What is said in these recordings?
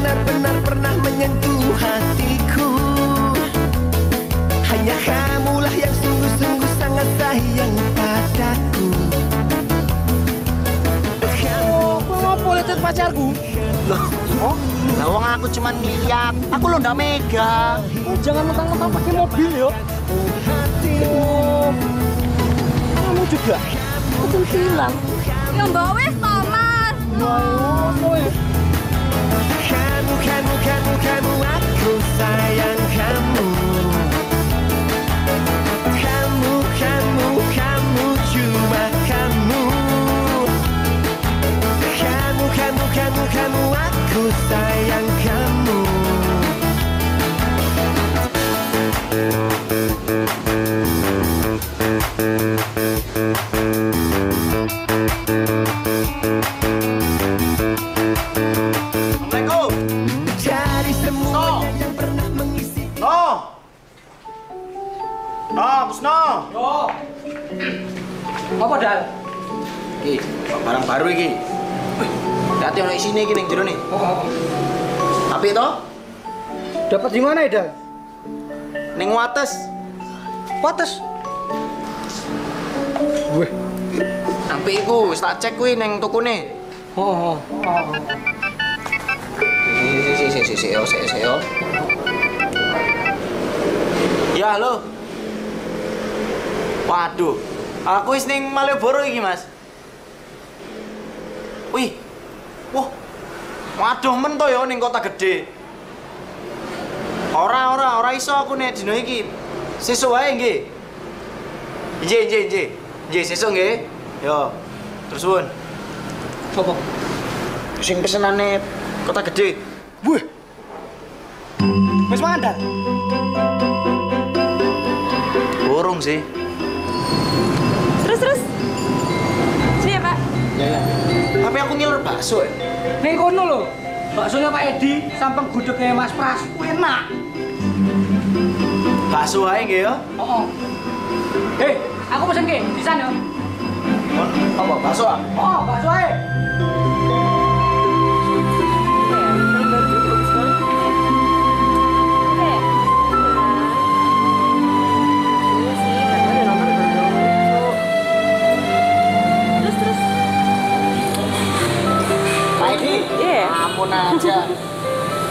benar-benar pernah menyentuh hatiku. Hanya kamulah yang sungguh-sungguh sangat sayang padaku. Mau politik pacarku? Loh, oh? Lah wong aku cuman lihat, aku lo ndak megang. Oh, jangan mentang-mentang pakai mobil yo. Oh, kamu juga kecentilan. Yang bawa wes Thomas. Kamu, aku sayang kamu. Kamu, cuma kamu. Kamu, aku sayang kamu. Assalamualaikum. Dari semua yang pernah mengisi. Kusno. Yo. Apa Dal? Iki, barang baru iki. Hati ono isine iki ning jero nih. Oh. Apik to? Dapat di mana, Dal? Ning Wates. Wates. Wih. Apik iku, wis tak cek kuwi ning tukune. Oh. Si. Ya, halo. Waduh, aku wis ning Malioboro iki, Mas. Wih. Wah. Waduh men to ya ning kota gede. Ora iso aku nek dino iki. Sesuk wae nggih. Nggih, sesuk nggih. Yo. Terus suwun. Apa? Sing pesenane kota gede. Wih. Wis mangan, Dal? Burung sih. Terus. Sini ya Pak. Ya. Tapi aku ngiler bakso ya. Ning kono lho. Baksonya Pak Edi sampeng gudegnya Mas Pras. Enak. Bakso ae nggih ya. Oh. Hei, aku pesen ke di sana. Apa bakso ah? Oh, bakso ae. Ampun aja.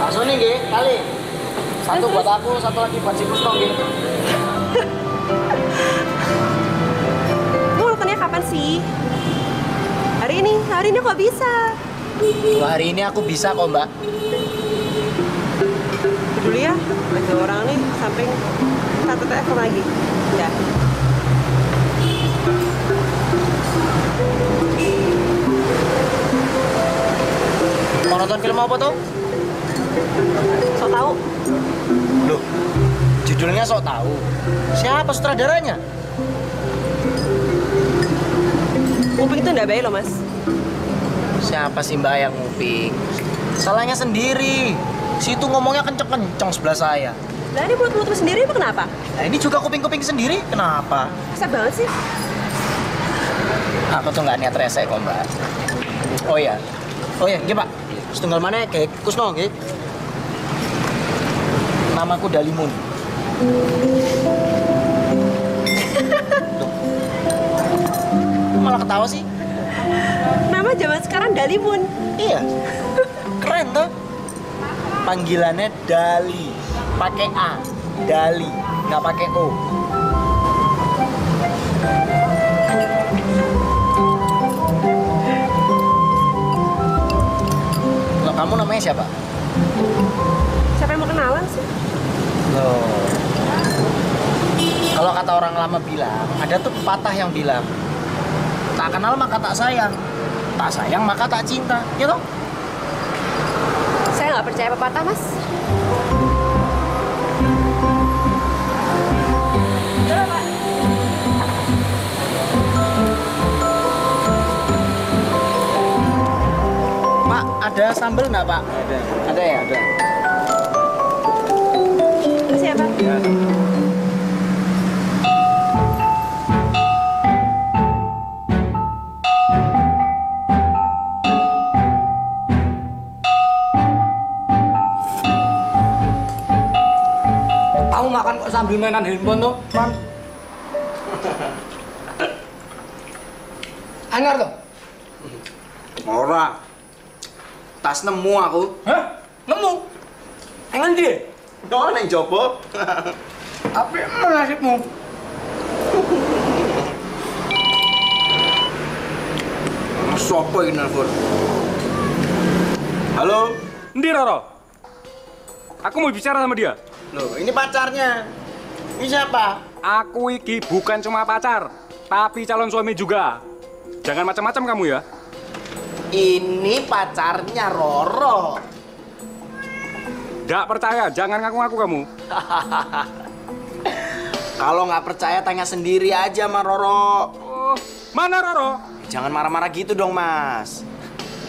Bakso nih nggih, kali. Satu buat aku, satu lagi buat si Kusno nggih. Kamu ulekannya kapan sih? Hari ini kok bisa? Hari ini aku bisa kok, Mbak. Dulu ya, ada orang nih samping satu telepon lagi. Ya. Mau nonton film apa tuh? So tahu? Loh, judulnya sok tahu. Siapa sutradaranya? Upik itu nggak baik loh mas. Siapa sih Mbak yang nguping? Salahnya sendiri. Situ ngomongnya kenceng-kenceng sebelah saya. Lah ini mulut sendiri apa kenapa? Nah ini juga kuping-kuping sendiri, kenapa? Bisa banget sih. Aku tuh nggak niat rese kok Mbak. Oh iya, nggih Pak. Setunggal mana kayak Kusno nggih. Namaku Dalimun. Malah ketawa sih. Nama zaman sekarang Dalimun. Iya. Keren tuh. Panggilannya Dali. Pakai A. Dali, nggak pakai O. Loh, kamu namanya siapa? Siapa yang mau kenalan sih? Loh. Kalau kata orang lama bilang, ada tuh pepatah yang bilang, tak kenal maka tak sayang maka tak cinta, gitu? Saya nggak percaya pepatah mas. Pak, ada sambal nggak Pak? Ada ya? Ada. Terus ya pak? sambil mainan handphone tuh, Man. Anyar tuh. Ora. Tas nemu aku. Hah? Nemu? Engan dia? Oh, neng jopo. Apa nasibmu? Sopo iki nelpon? Halo? Ndi Roro? Aku mau bicara sama dia. Loh, ini pacarnya. Ini siapa? Aku iki bukan cuma pacar, tapi calon suami juga. Jangan macam-macam kamu ya. Ini pacarnya Roro. Nggak percaya, jangan ngaku-ngaku kamu. Kalau nggak percaya tanya sendiri aja sama Roro. Oh, mana Roro? Jangan marah-marah gitu dong, Mas.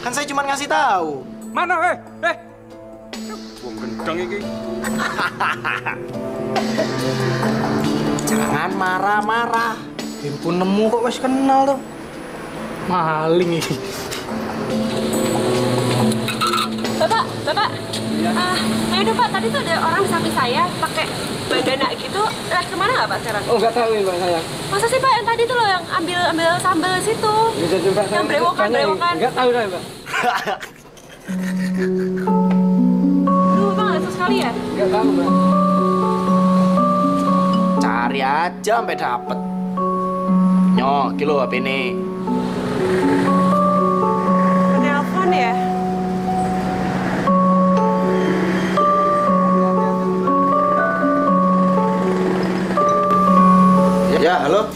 Kan saya cuma ngasih tahu. Mana, Wong gendang iki. Jangan marah-marah. Handphone nemu kok wis kenal tuh. Maling ini. Bapak. Ayo dong Pak, tadi tuh ada orang samping saya pakai bandana gitu. Lihat kemana nggak Pak sekarang? Oh, nggak tahu ini Mbak saya. Masa sih Pak yang tadi tuh loh yang ambil sambal situ? Bisa coba saya. Yang brewokan. Nggak tahu saya, Mbak. Duh, Bang, ada sekali ya? Nggak tahu, Mbak. Cari aja sampai dapet. Nyoh, kilo HP ini. Telepon ya? Ya, halo?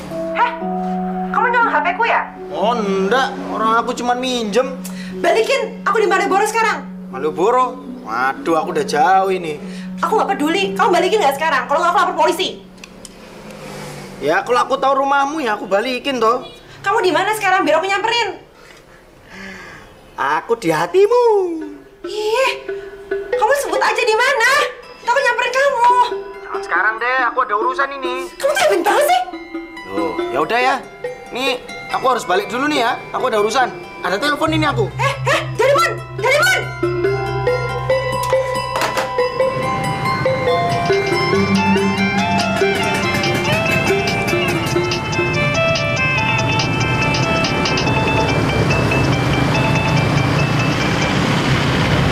Kamu nyolong HP ku ya? Oh, enggak. Orang aku cuma minjem. Balikin, aku di Malioboro sekarang. Malioboro? Waduh, aku udah jauh ini. Aku nggak peduli, kamu balikin nggak sekarang? Kalau nggak aku lapor polisi. Ya, kalau aku tahu rumahmu ya aku balikin toh. Kamu di mana sekarang? Biar aku nyamperin. Aku di hatimu. Ih, kamu sebut aja di mana? Aku nyamperin kamu. Jangan sekarang deh, aku ada urusan ini. Kamu tuh hebat banget sih. Loh, ya udah ya. Nih, aku harus balik dulu nih ya. Aku ada urusan. Ada telepon ini aku. Darimon.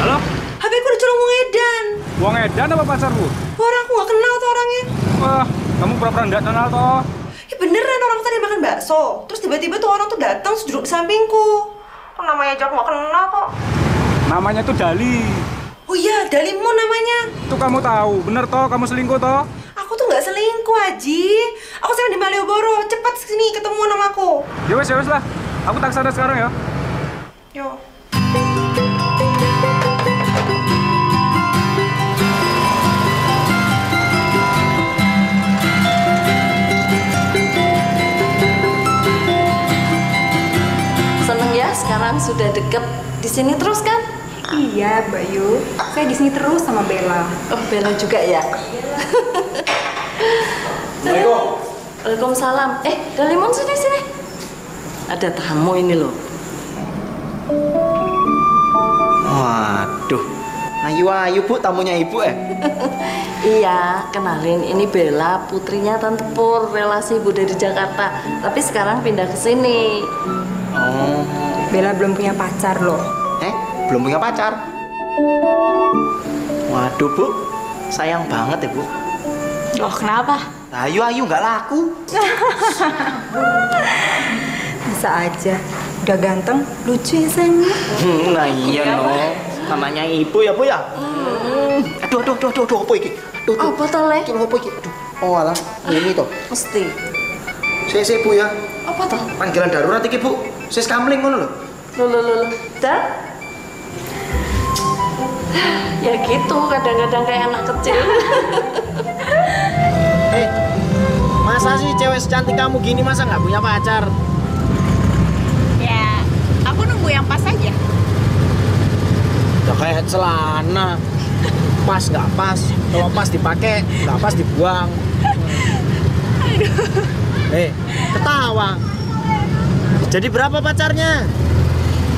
Halo? HP ku dicolong Wong Edan. Wong Edan apa pacarmu? Orang aku nggak kenal tuh orangnya. Wah, kamu pura-pura nggak kenal toh. Ya beneran orang tadi makan bakso. Terus tiba-tiba tuh orang tuh datang terus duduk di sampingku. Kok namanya aja aku nggak kenal kok. Namanya tuh Dali. Oh iya, Dalimon namanya. Itu kamu tahu, bener toh kamu selingkuh toh? Aku tuh nggak selingkuh, Haji. Aku sekarang di Malioboro. Cepat sini ketemu sama aku. Ya wes lah. Aku tak sana sekarang ya. Yo. Seneng ya sekarang sudah deket di sini terus kan? Iya, Bayu. Saya di sini terus sama Bella. Oh, Bella juga ya. Assalamualaikum. Waalaikumsalam. Dalimon sini. Ada tamu ini loh. Waduh. Ayu Bu, tamunya Ibu Iya, kenalin ini Bella, putrinya Tante Pur, relasi Ibu dari Jakarta. Tapi sekarang pindah ke sini. Oh. Bella belum punya pacar loh. Belum punya pacar? Waduh Bu, sayang banget ya Bu. Loh, kenapa? Ayu nggak laku. Bisa aja. Udah ganteng, lucu ya sayangnya. Nah iya no. Namanya Ibu ya Bu ya. Aduh, apa iki? Aduh. Apa toh, Le? Apa iki? Aduh. Oh alah, ini toh. Mesti. Saya Bu ya. Apa toh? Panggilan darurat iki Bu. Saya kamling ngono lho. Loh. Dan? Ya gitu, kadang-kadang kayak anak kecil. Masa sih cewek secantik kamu gini masa nggak punya pacar? Ya, aku nunggu yang pas aja. Ya kayak celana. Pas nggak pas, kalau pas dipakai, nggak pas dibuang. Ketawa. Jadi berapa pacarnya?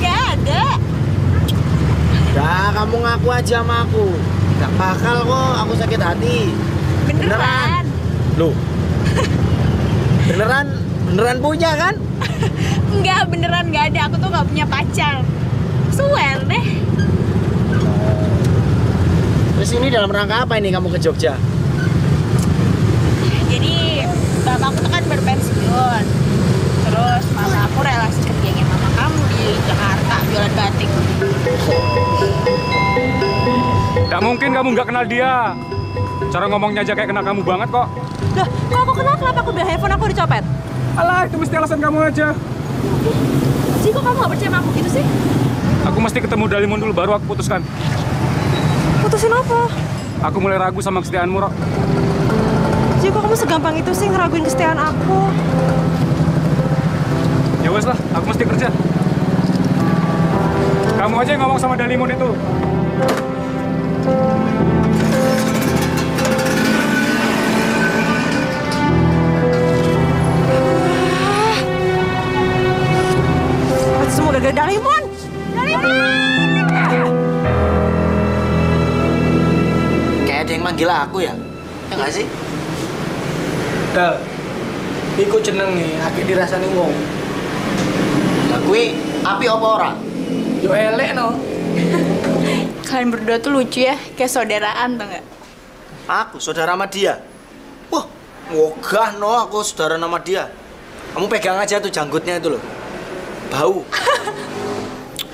Gak ada. Udah, kamu ngaku aja sama aku. Gak bakal kok, aku sakit hati. Beneran. Loh. Beneran punya kan? Enggak, beneran nggak ada. Aku tuh nggak punya pacar. Swear deh. Terus ini dalam rangka apa ini kamu ke Jogja? Jadi bapakku tuh kan berpensiun. Terus mama aku relasi kerjanya mama kamu di Jakarta jualan batik. Tidak mungkin kamu nggak kenal dia. Cara ngomongnya aja kayak kenal kamu banget kok. Lah, kalau aku kenal kenapa aku bilang handphone aku dicopet? Alah, itu mesti alasan kamu aja. Sih, kok kamu gak percaya sama aku gitu sih? Aku mesti ketemu Dalimun dulu, baru aku putuskan. Putusin apa? Aku mulai ragu sama kesetiaanmu, Rok. Sih, kok kamu segampang itu sih ngeraguin kesetiaan aku? Ya wes lah, aku mesti kerja. Kamu aja yang ngomong sama Dalimun itu. Semua gara-gara Dalimun! Kayak ada yang manggil aku ya? Ya nggak sih? Dal, iku jeneng nih, akeh dirasani wong. Lah kuwi api apa ora? Yo elek no. Kalian berdua tuh lucu ya, kayak saudaraan tau nggak? Aku saudara sama dia. Wah, wogah no aku saudara nama dia. Kamu pegang aja tuh janggutnya itu loh. Bau.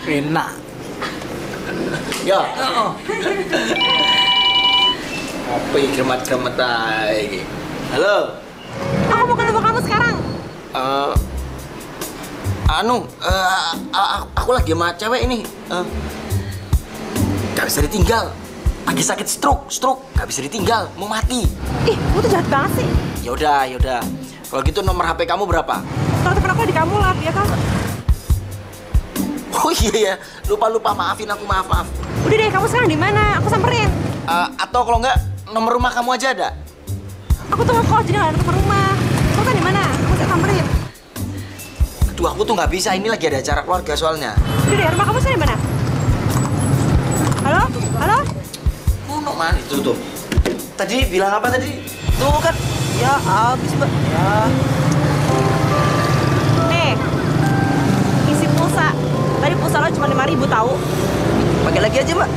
Enak. Ya. Apa ini gemet-gemet aja? Halo. Aku mau ketemu kamu sekarang. Aku lagi sama cewek ini. Gak bisa ditinggal. Lagi sakit stroke. Gak bisa ditinggal. Mau mati. Ih, kamu tuh jahat banget sih. Yaudah. Kalau gitu nomor HP kamu berapa? Kalau temen aku di kamu lah, ya kan? Oh iya ya, lupa maafin aku maaf. Udah deh, kamu sekarang di mana? Aku samperin. Atau kalau enggak nomor rumah kamu aja ada? Aku tuh ngekos jadi nggak ada tempat rumah. Kamu kan di mana? Aku saya samperin. Aduh, aku tuh nggak bisa. Ini lagi ada acara keluarga soalnya. Udah deh, rumah kamu sekarang di mana? Halo? Kuno man itu tuh. Tadi bilang apa tadi? Tuh kan, ya habis mbak. Ya. Nih, isi pulsa. Tadi pulsa lo cuma 5.000 tahu. Pakai lagi aja mbak.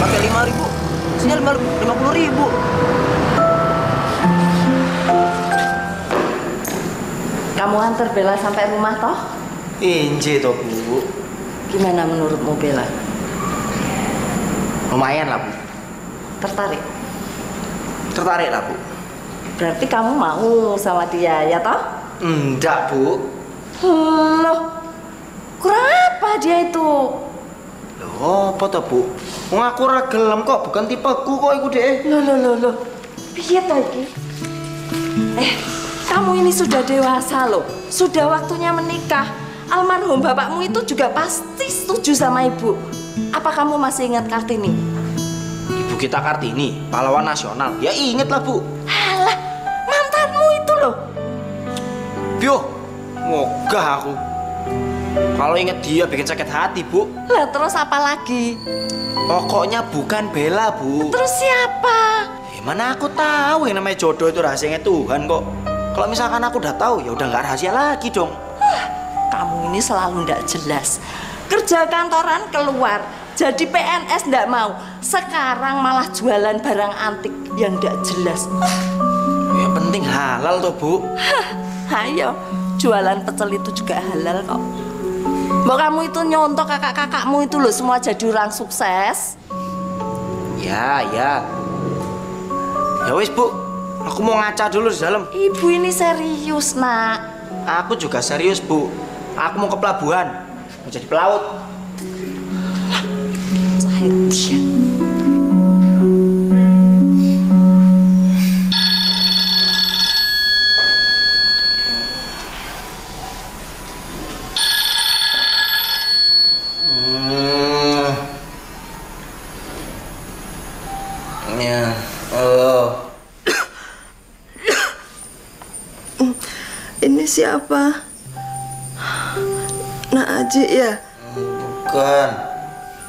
Pakai 5.000. Sini 50.000. Kamu antar Bella sampai rumah toh? Inje toh Bu. Gimana menurutmu Bella? Lumayan lah Bu. Tertarik lah Bu. Berarti kamu mau sama dia ya toh? Enggak Bu. Loh, kurang apa dia itu? Loh, apa toh Bu? Wong aku ora gelem kok, bukan tipeku kok iku deh. Loh. Piye toh iki? Kamu ini sudah dewasa loh. Sudah waktunya menikah. Almarhum bapakmu itu juga pasti setuju sama ibu. Apa kamu masih ingat Kartini? Ibu kita Kartini, pahlawan nasional. Ya inget lah Bu. Alah, mantanmu itu loh. Bio, mogah aku. Kalau inget dia bikin sakit hati Bu. Lah terus apa lagi? Pokoknya bukan Bella Bu. Terus siapa? Mana aku tahu yang namanya jodoh itu rahasianya Tuhan kok. Kalau misalkan aku udah tahu, ya udah nggak rahasia lagi dong. Kamu ini selalu nggak jelas. Kerja kantoran keluar, jadi PNS nggak mau. Sekarang malah jualan barang antik yang nggak jelas. Yang penting halal toh Bu. Ayo, jualan pecel itu juga halal kok. Mbak kamu itu nyontok kakak-kakakmu itu loh semua jadi orang sukses. Ya. Ya wis Bu, aku mau ngaca dulu di dalam. Ibu ini serius nak. Aku juga serius Bu. Aku mau ke pelabuhan, mau jadi pelaut. Saya Ini siapa? Nak Aji ya? Bukan.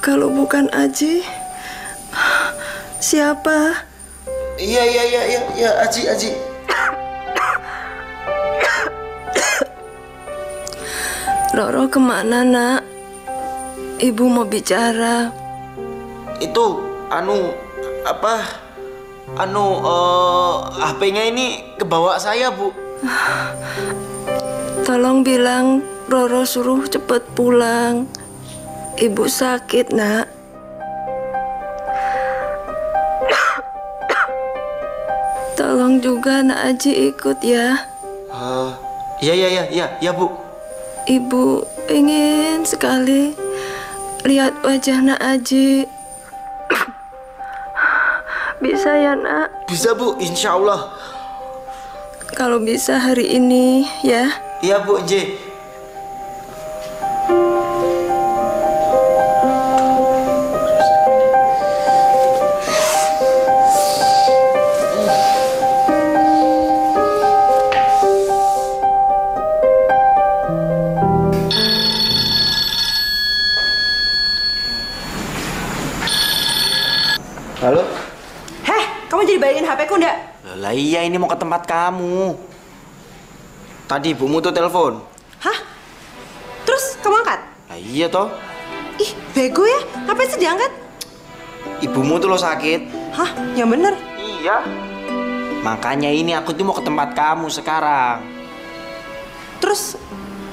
Kalau bukan Aji, siapa? Iya, Aji. Roro kemana, nak? Ibu mau bicara. Itu, HP-nya ini kebawa saya, Bu. Tolong bilang Roro suruh cepet pulang. Ibu sakit, nak. Tolong juga Nak Aji ikut ya. Iya, Bu. Ibu ingin sekali lihat wajah Nak Aji. Bisa ya, Nak? Bisa, Bu, insya Allah. Kalau bisa hari ini ya. Iya, Bu, J. Halo? Kamu jadi bayarin HP-ku ndak? Lah iya, ini mau ke tempat kamu. Tadi ibumu tuh telepon. Hah? Terus kamu angkat? Lah iya toh. Ih, bego ya. Ngapain sih diangkat? Ibumu tuh lo sakit. Hah? Yang bener? Iya. Makanya ini aku tuh mau ke tempat kamu sekarang. Terus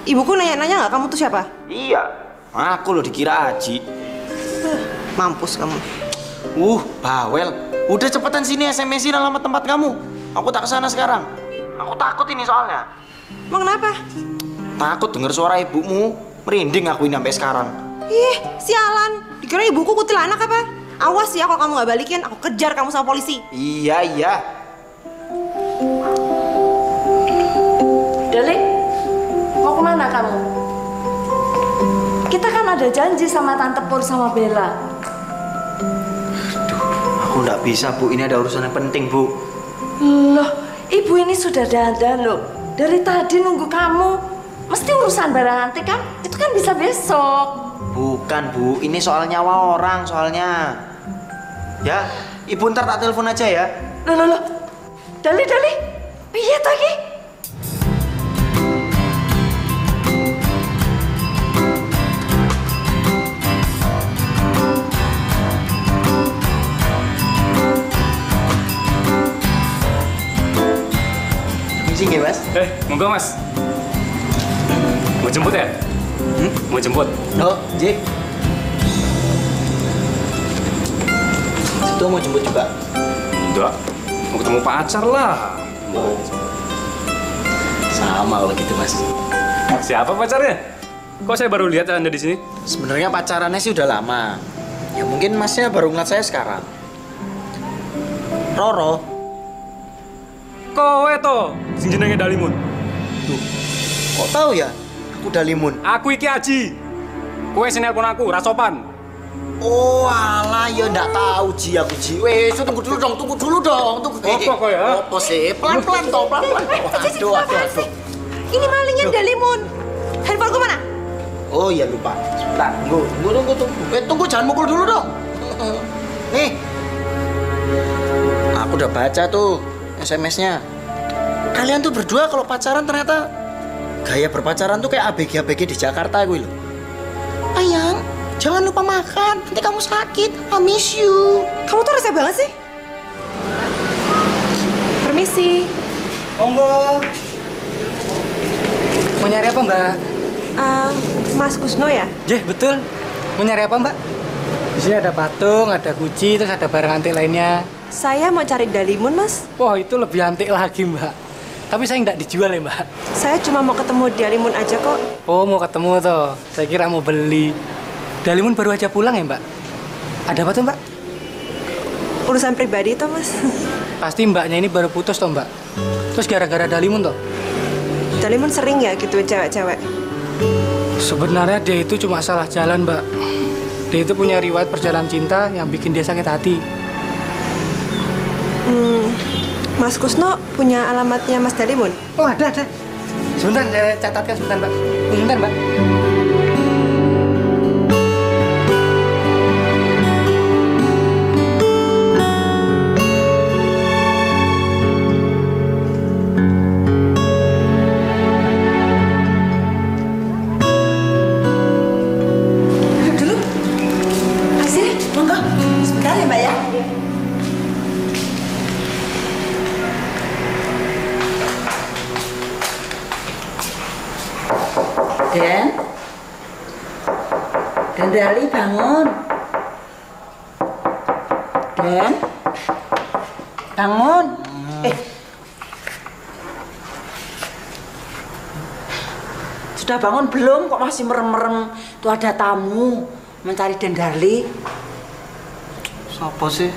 ibuku nanya-nanya nggak kamu tuh siapa? Iya. Aku lo dikira Aji. Mampus kamu. Bawel. Udah cepetan sini SMS-in alamat tempat kamu. Aku tak kesana sekarang. Aku takut ini soalnya. Emang kenapa? Takut denger suara ibumu. Merinding aku ini sampai sekarang. Ih, sialan. Dikira ibuku kuntilanak apa? Awas ya kalau kamu nggak balikin, aku kejar kamu sama polisi. Iya. Deli, mau kemana kamu? Kita kan ada janji sama Tante Pur sama Bella. Aku nggak bisa, Bu. Ini ada urusan yang penting, Bu. Loh, ibu ini sudah dandan loh. Dari tadi nunggu kamu. Mesti urusan barang antik kan? Itu kan bisa besok. Bukan, Bu. Ini soal nyawa orang, soalnya. Ya, Ibu ntar tak telepon aja ya. Loh. Dali. Piye to iki? Misi nggih, Mas? Monggo Mas. Mau jemput ya? Mau jemput? Oh, J. Situ mau jemput juga? Enggak. Mau ketemu pacar lah. Sama kalau gitu, Mas. Siapa pacarnya? Kok saya baru lihat Anda di sini? Sebenarnya pacarannya sih udah lama. Ya mungkin Masnya baru ngeliat saya sekarang. Roro. Kowe to, sing jenenge Dalimun. Tuh, kok tahu ya? Aku Dalimun. Aku iki Aji. Kowe sing nelpon aku, ra sopan. Oh, alah ya ndak tahu Ji aku Ji. Wes, tunggu dulu dong. Apa kok ya? Apa sih? Pelan-pelan toh, pelan-pelan. Aduh. Ini malingnya Dalimun. Handphoneku mana? Oh iya lupa. Sebentar, tunggu. Tunggu, jangan mukul dulu dong. Nih. Aku udah baca tuh SMS-nya. Kalian tuh berdua kalau pacaran ternyata gaya berpacaran tuh kayak ABG di Jakarta gue loh. Ayang, jangan lupa makan, nanti kamu sakit. I miss you. Kamu tuh resep banget sih. Permisi. Monggo. Mau nyari apa, Mbak? Mas Kusno ya? Betul. Mau nyari apa, Mbak? Di sini ada patung, ada guci, terus ada barang antik lainnya. Saya mau cari Dalimun, Mas. Wah, itu lebih antik lagi, Mbak. Tapi saya nggak dijual ya, Mbak. Saya cuma mau ketemu Dalimun aja kok. Oh, mau ketemu toh. Saya kira mau beli. Dalimun baru aja pulang ya, Mbak? Ada apa tuh, Mbak? Urusan pribadi toh, Mas. Pasti mbaknya ini baru putus toh, Mbak. Terus gara-gara Dalimun toh? Dalimun sering ya gituin cewek-cewek? Sebenarnya dia itu cuma salah jalan, Mbak. Dia itu punya riwayat perjalanan cinta yang bikin dia sakit hati. Mas Kusno punya alamatnya Mas Dalimun? Oh, ada. Sebentar, saya catatkan sebentar, Mbak. Sebentar, Mbak. Dendali bangun. Den. Bangun. Sudah bangun belum? Kok masih merem-merem? Tuh ada tamu mencari Dendarli. Siapa sih?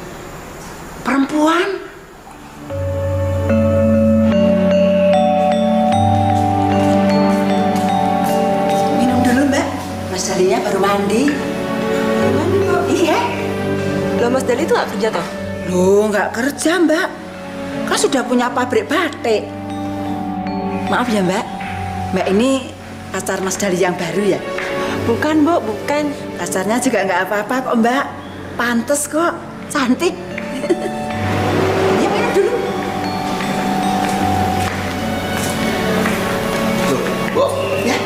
Perempuan. Minum dulu, Mbak. Mas Dalinya baru mandi. Mandi kok? Iya. Loh, Mas Dali itu nggak kerja toh? Loh, nggak kerja, Mbak. Kan sudah punya pabrik batik. Maaf ya, Mbak. Mbak ini pacar Mas Dali yang baru ya? Bukan, Bu, bukan. Pacarnya juga nggak apa-apa kok, Mbak. Pantes kok, cantik. Ya, minum dulu. Loh, Bo. Ya.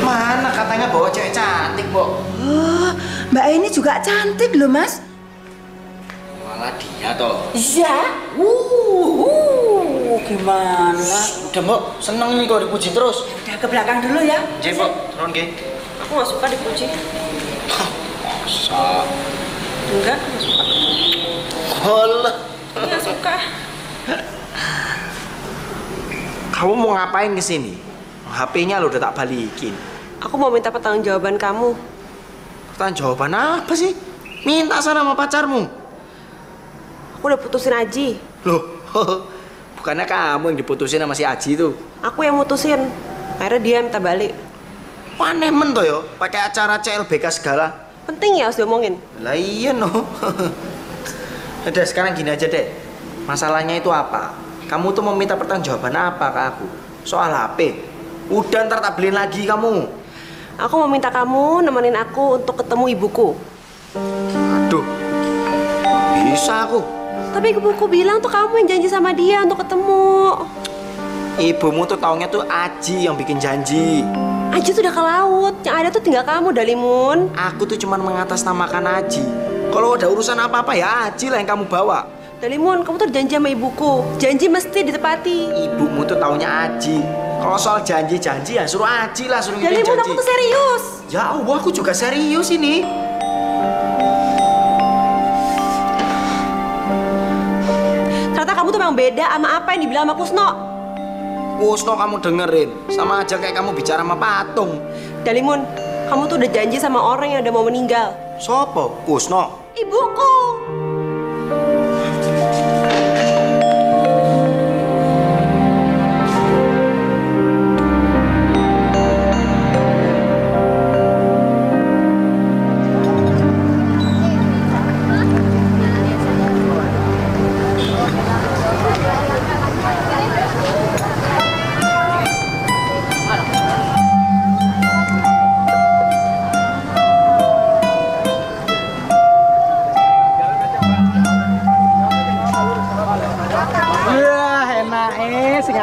Mana katanya bawa cewek cantik, Bo? Oh, Mbak ini juga cantik loh, Mas. Malah dia toh. Iya. Gimana? Udah, Mbok, seneng nih kalau dipuji terus. Udah ke belakang dulu ya. Jep, Mbok, turun ke. Aku nggak suka dipuji. Masa? Enggak, nggak suka. Alah. Nggak suka. Kamu mau ngapain ke sini? HP-nya lo udah tak balikin. Aku mau minta pertanggungjawaban kamu. Jawaban apa sih? Minta sana sama pacarmu. Aku udah putusin Aji. Loh, bukannya kamu yang diputusin sama si Aji itu? Aku yang mutusin. Akhirnya dia minta balik. Aneh men toh yo, pakai acara CLBK segala. Penting ya harus diomongin. Lah iya no. Udah sekarang gini aja deh. Masalahnya itu apa? Kamu tuh mau minta pertanggungjawaban apa ke aku? Soal HP. Udah ntar tak beliin lagi kamu. Aku mau minta kamu nemenin aku untuk ketemu ibuku. Aduh, bisa aku. Tapi ibuku bilang tuh kamu yang janji sama dia untuk ketemu. Ibumu tuh taunya tuh Aji yang bikin janji. Aji tuh udah ke laut, yang ada tuh tinggal kamu, Dalimun. Aku tuh cuma mengatasnamakan Aji. Kalau ada urusan apa-apa ya Aji lah yang kamu bawa. Dalimun, kamu tuh janji sama ibuku. Janji mesti ditepati. Ibumu tuh taunya Aji. Kalau soal janji-janji ya suruh Aji lah, suruh ngirim Dalimun, janji. aku tuh serius. Ya Allah, aku juga serius ini. Ternyata kamu tuh memang beda sama apa yang dibilang sama Kusno. Kusno kamu dengerin, sama aja kayak kamu bicara sama patung. Dalimun, kamu tuh udah janji sama orang yang udah mau meninggal. Sopo? Kusno? Ibuku.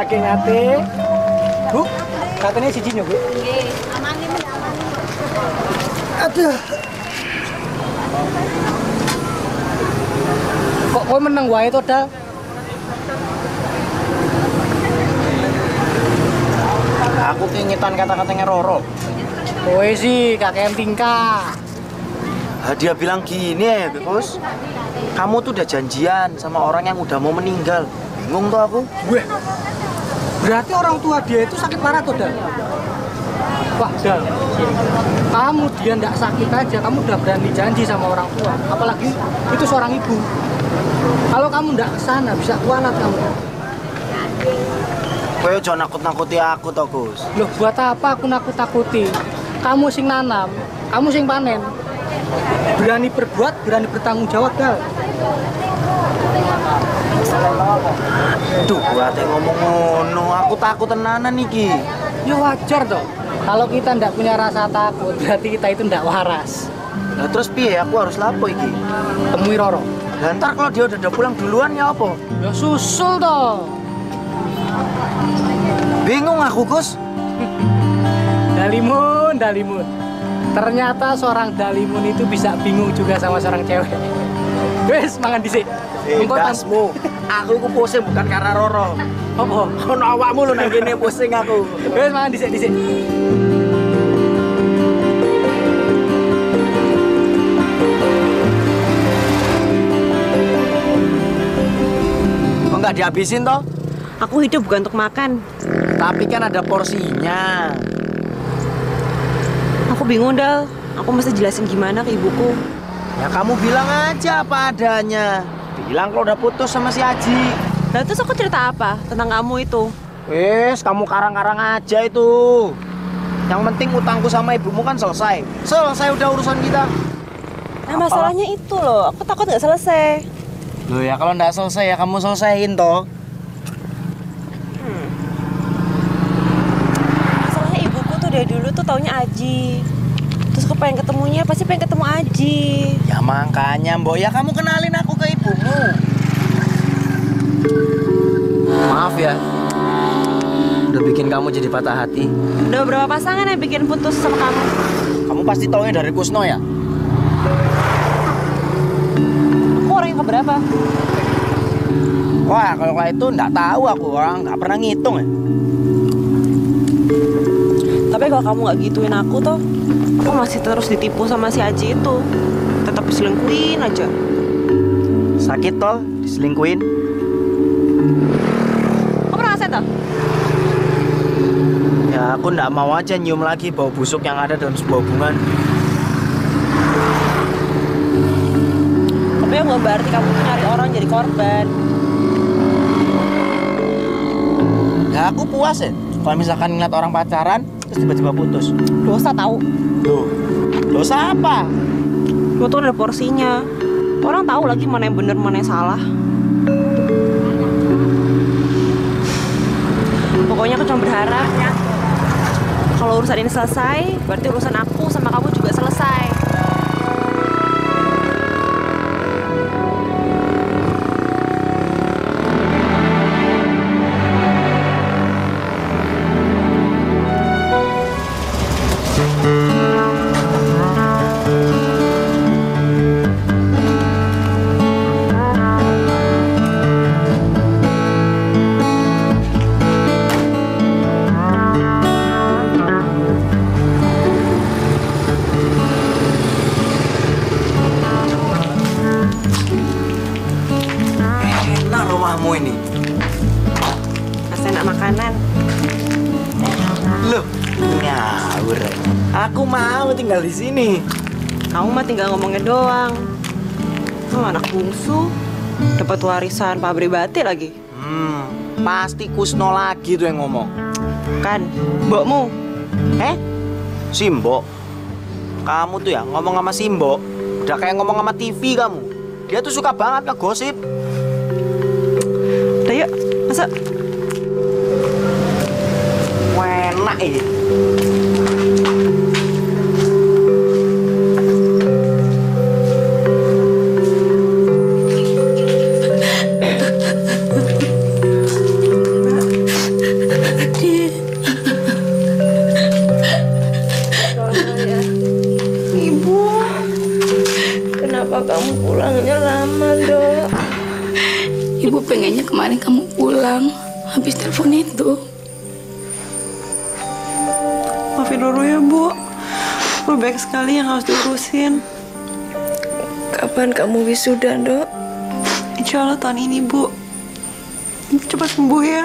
Sing ngate. Bu, katanya siji nyo, Bu. Nggih, aman iki. Aduh. Kok kowe meneng wae to, Dal? Aku keingetan kata-katanya Roro. Kowe sih kakek tingkah. Dia bilang gini ya, Bos. Kamu tuh udah janjian sama orang yang udah mau meninggal. Bingung tuh aku. Weh. Berarti orang tua dia itu sakit parah tuh, Dal? Wah, Dal. Kamu dia nggak sakit aja, kamu udah berani janji sama orang tua. Apalagi itu seorang ibu. Kalau kamu nggak kesana, bisa kualat kamu. Kowe jangan nakut-nakuti aku toh, Gus. Loh, buat apa aku nakut-nakuti? Kamu sing nanam, kamu sing panen. Berani berbuat, berani bertanggung jawab, Dal. Duh, buat ngomong ngono, aku takut tenanan iki. Ya wajar toh. Kalau kita ndak punya rasa takut, berarti kita itu ndak waras. Nah terus piye aku harus lapo iki? Temui Roro. Lah ntar kalau dia udah pulang duluan ya apa? Ya susul toh. Bingung aku, Gus. Dalimun, Dalimun. Ternyata seorang Dalimun itu bisa bingung juga sama seorang cewek. Wes, mangan dhisik. Dasmu. Aku ku pusing bukan karena Roro. Apa? Ono awakmu lho nang kene pusing aku. Wes, mangan dhisik. dihabisin toh? Aku hidup bukan untuk makan. Tapi kan ada porsinya. Aku bingung, Dal. Aku mesti jelasin gimana ke ibuku. Ya kamu bilang aja apa adanya. Bilang kalau udah putus sama si Aji. Nah, terus aku cerita apa tentang kamu itu? Wes, kamu karang-karang aja itu. Yang penting utangku sama ibumu kan selesai. Selesai udah urusan kita. Nah, masalahnya itu loh. Aku takut nggak selesai. Loh ya kalau nggak selesai ya kamu selesaiin toh. Masalahnya ibuku tuh dari dulu tuh taunya Aji. Terus aku pengen ketemunya, pasti pengen ketemu Aji. Ya makanya Mbok, ya kamu kenalin aku ke ibumu. Maaf ya, udah bikin kamu jadi patah hati. Udah berapa pasangan yang bikin putus sama kamu? Kamu pasti taunya dari Kusno ya? Aku orang yang keberapa? Wah, kalau kayak itu nggak tahu aku, orang nggak pernah ngitung ya. Tapi kalau kamu nggak gituin aku tuh, aku masih terus ditipu sama si Aji itu. Tetap diselingkuhin aja. Sakit toh, diselingkuhin. Kamu pernah ngerasain toh? Ya aku nggak mau aja nyium lagi bau busuk yang ada dalam sebuah hubungan. Tapi yang nggak berarti kamu tuh nyari orang jadi korban. Ya aku puas ya, kalau misalkan ngeliat orang pacaran, terus tiba-tiba putus. Dosa tahu. Loh, dosa apa? Lo tuh ada porsinya. Orang tahu lagi mana yang bener, mana yang salah. Pokoknya aku cuma berharap kalau urusan ini selesai, berarti urusan aku sama kamu juga selesai. Ini Pasti enak makanan. loh, ngawur. Aku mau tinggal di sini. Kamu mah tinggal ngomongnya doang. Kamu anak bungsu, dapat warisan pabrik batik lagi. Pasti Kusno lagi tuh yang ngomong. Kan, mbokmu. Simbo, kamu tuh ya ngomong sama Simbo, udah kayak ngomong sama TV kamu. Dia tuh suka banget ngegosip. Udah yuk, masuk. Enak ini. Ibu, kenapa kamu pulangnya lama, Dok? Ibu pengennya kemarin kamu pulang habis telepon itu. Maafin Roro ya, Bu. Banyak sekali yang harus diurusin. Kapan kamu wisuda, Dok? Insya Allah tahun ini, Bu. Cepat sembuh ya.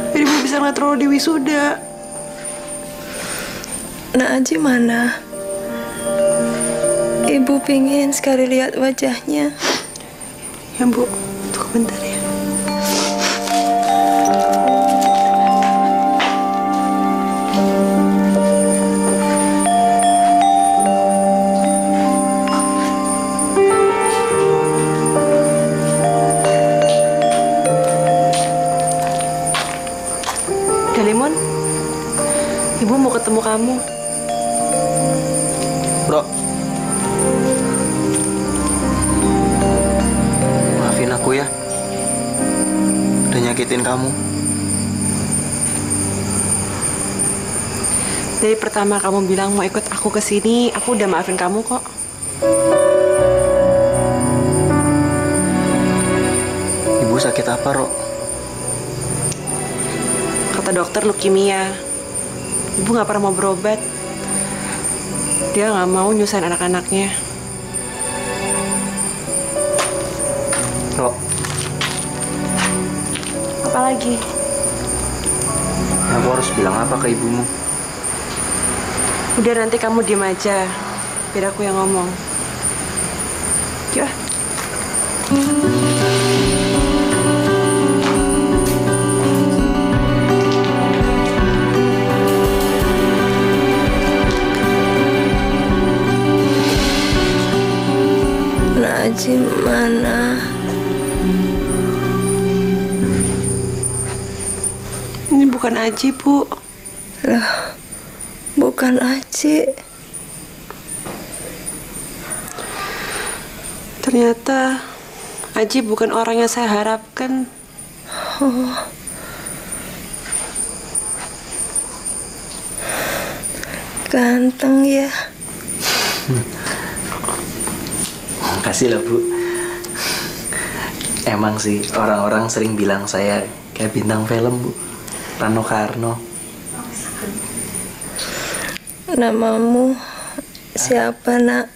Biar Ibu bisa ngeliat Roro di wisuda. Nak Aji mana? Ibu pingin sekali lihat wajahnya. Ya, Bu. Tunggu bentar ya. Dalimon, Ibu mau ketemu kamu. Bro, maafin aku ya, udah nyakitin kamu. Dari pertama kamu bilang mau ikut aku ke sini, aku udah maafin kamu kok. Ibu sakit apa, Ro? Kata dokter leukemia. Ibu nggak pernah mau berobat. Dia nggak mau nyusahin anak-anaknya. Ro, lagi? Aku harus bilang apa ke ibumu? Udah, nanti kamu diem aja. Biar aku yang ngomong. Yuk. Najib mana? Ini bukan Aji, Bu. Lah, bukan Aji. Ternyata Aji bukan orang yang saya harapkan. Oh. Ganteng ya. Makasih lah, Bu. Emang sih orang-orang sering bilang saya kayak bintang film, Bu. Rano Karno. Namamu siapa, Nak?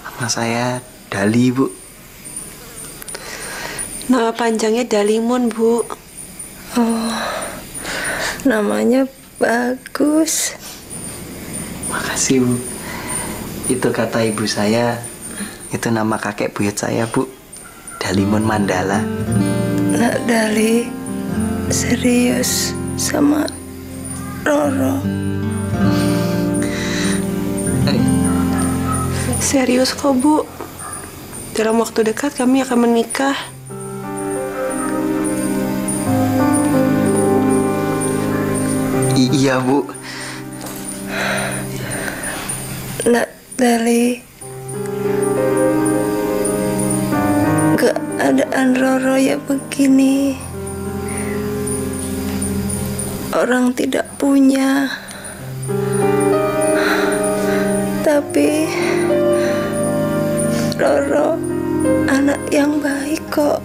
Nama saya Dali, Bu. Nama panjangnya Dalimun, Bu. Oh, namanya bagus. Makasih, Bu. Itu kata ibu saya. Itu nama kakek buyut saya, Bu. Dalimun Mandala. Nak Dali serius sama Roro. Serius kok, Bu. Dalam waktu dekat kami akan menikah. Iya, Bu. Nak Dali, keadaan Roro ya begini. Orang tidak punya, tapi Roro anak yang baik kok.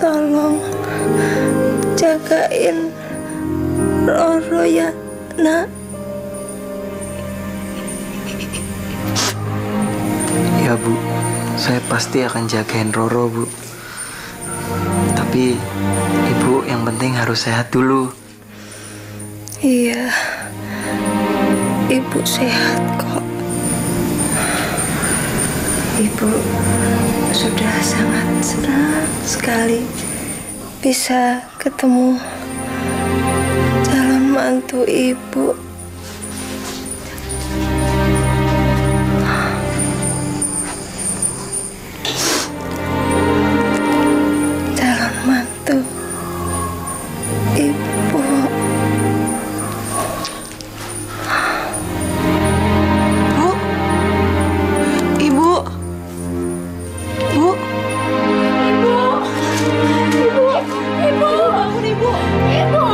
Tolong jagain Roro ya, Nak. Ya, Bu. Saya pasti akan jagain Roro, Bu. Tapi ibu yang penting harus sehat dulu. Iya, ibu sehat kok. Ibu sudah sangat senang sekali bisa ketemu calon mantu ibu. Calon mantu ibu. Bu. Ibu. Bu. Ibu. Ibu. Ibu. Bangun, Ibu. Ibu.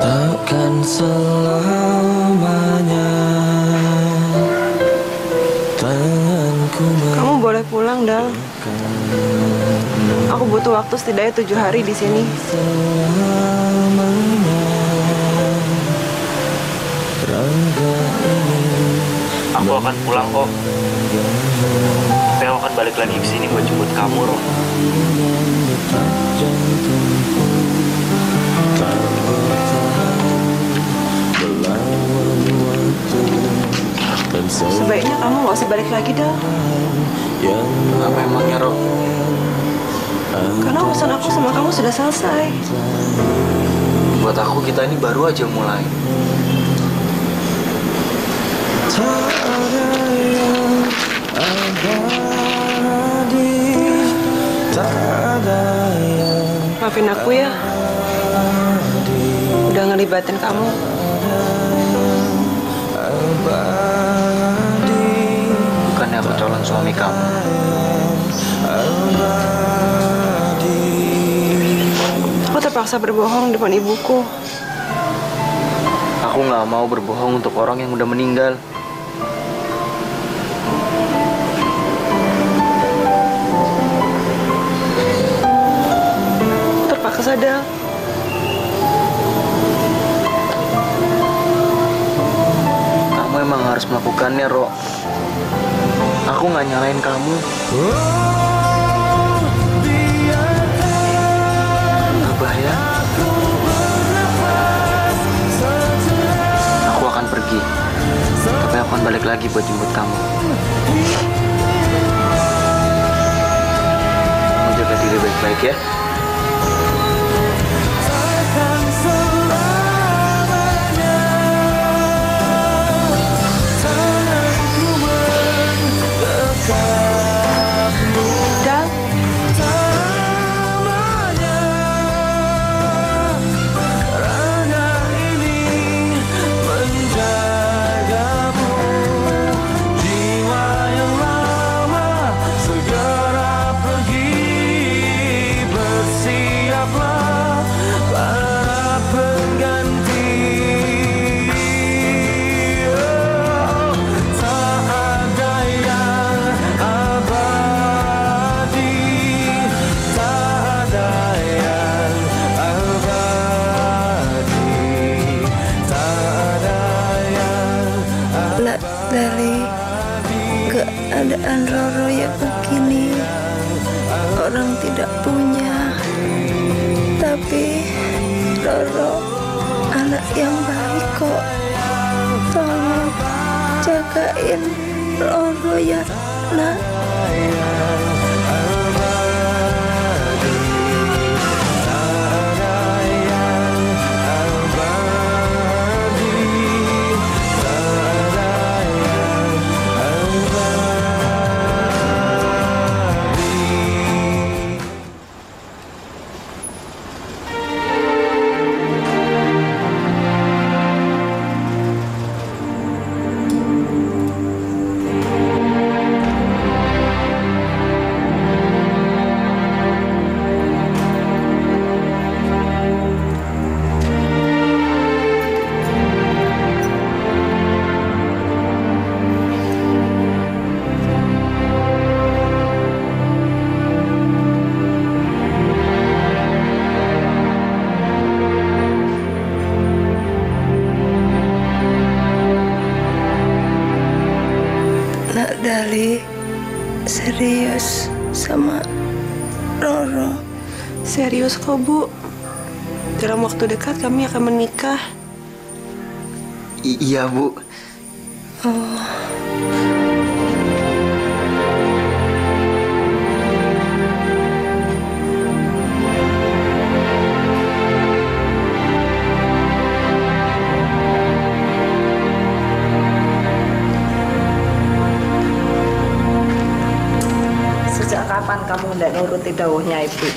Takkan selamanya tanganku. Kamu boleh pulang, Dal. Aku butuh waktu setidaknya 7 hari di sini. Aku akan pulang kok. Tapi aku akan balik lagi ke sini buat jemput kamu, Ro. Sebaiknya kamu gak usah balik lagi, Dal. Apa emangnya, Ro? Karena urusan aku sama kamu sudah selesai. Buat aku kita ini baru aja mulai. Tak ada yang abadi Maafin aku ya, udah ngelibatin kamu. Bukannya aku calon suami kamu. Aku terpaksa berbohong di depan ibuku. Aku nggak mau berbohong untuk orang yang udah meninggal. Terpaksa, Del. Kamu emang harus melakukannya, Ro. Aku nggak nyalain kamu. Abah ya. Aku akan pergi. Tapi aku akan balik lagi buat jemput kamu. Kamu jaga diri baik-baik ya. Dari keadaan Roro ya begini, orang tidak punya, tapi Roro anak yang baik kok. Tolong jagain Roro ya, nak. Dali serius sama Roro. Serius kok, Bu. Dalam waktu dekat kami akan menikah. Iya, Bu. Oh. Kapan kamu hendak nuruti dawuhnya Ibu?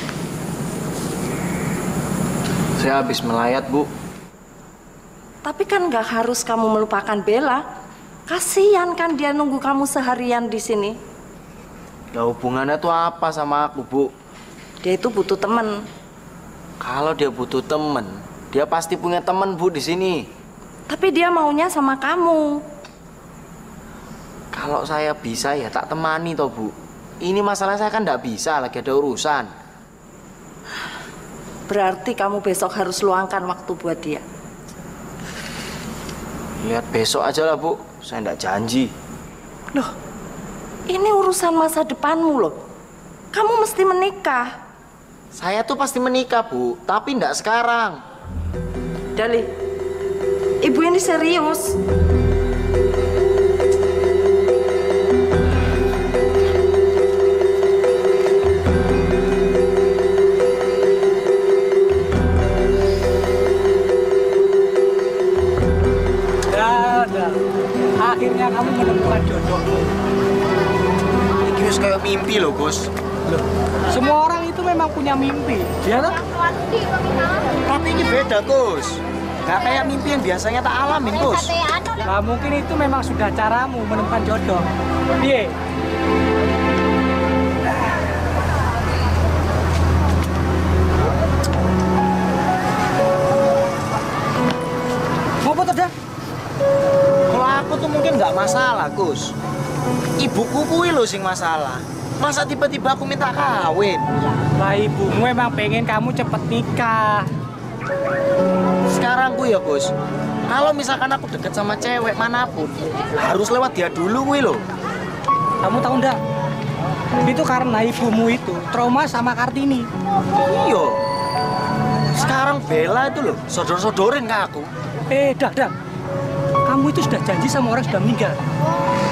Saya habis melayat, Bu. Tapi kan nggak harus kamu melupakan Bella. Kasihan kan dia nunggu kamu seharian di sini. Lah hubungannya tuh apa sama aku, Bu? Dia itu butuh teman. Kalau dia butuh teman, dia pasti punya teman, Bu, di sini. Tapi dia maunya sama kamu. Kalau saya bisa ya tak temani toh, Bu. Ini masalah saya kan nggak bisa, lagi ada urusan. Berarti kamu besok harus luangkan waktu buat dia. Lihat besok aja lah, Bu. Saya nggak janji. Loh, ini urusan masa depanmu loh. Kamu mesti menikah. Saya tuh pasti menikah, Bu. Tapi nggak sekarang. Dali, Ibu ini serius. Akhirnya kamu menemukan jodohmu. Ini kayak mimpi loh, Gus. Loh, semua orang itu memang punya mimpi, ya toh? Tapi ini beda, Gus. Gak kayak mimpi yang biasanya tak alamin, Gus. Nah, mungkin itu memang sudah caramu menemukan jodoh. Piye? Mau foto dah? Kalau aku tuh mungkin nggak masalah, Gus. Ibuku kuwi lho sing masalah. Masa tiba-tiba aku minta kawin? Lah ibumu emang pengen kamu cepet nikah. Sekarang ku ya, Gus. Kalau misalkan aku deket sama cewek manapun, harus lewat dia dulu kuwi lho. Kamu tahu enggak? Itu karena ibumu itu trauma sama Kartini. Iya. Sekarang Bella itu loh, sodor-sodorin ke aku. Dah. Kamu itu sudah janji sama orang sudah meninggal.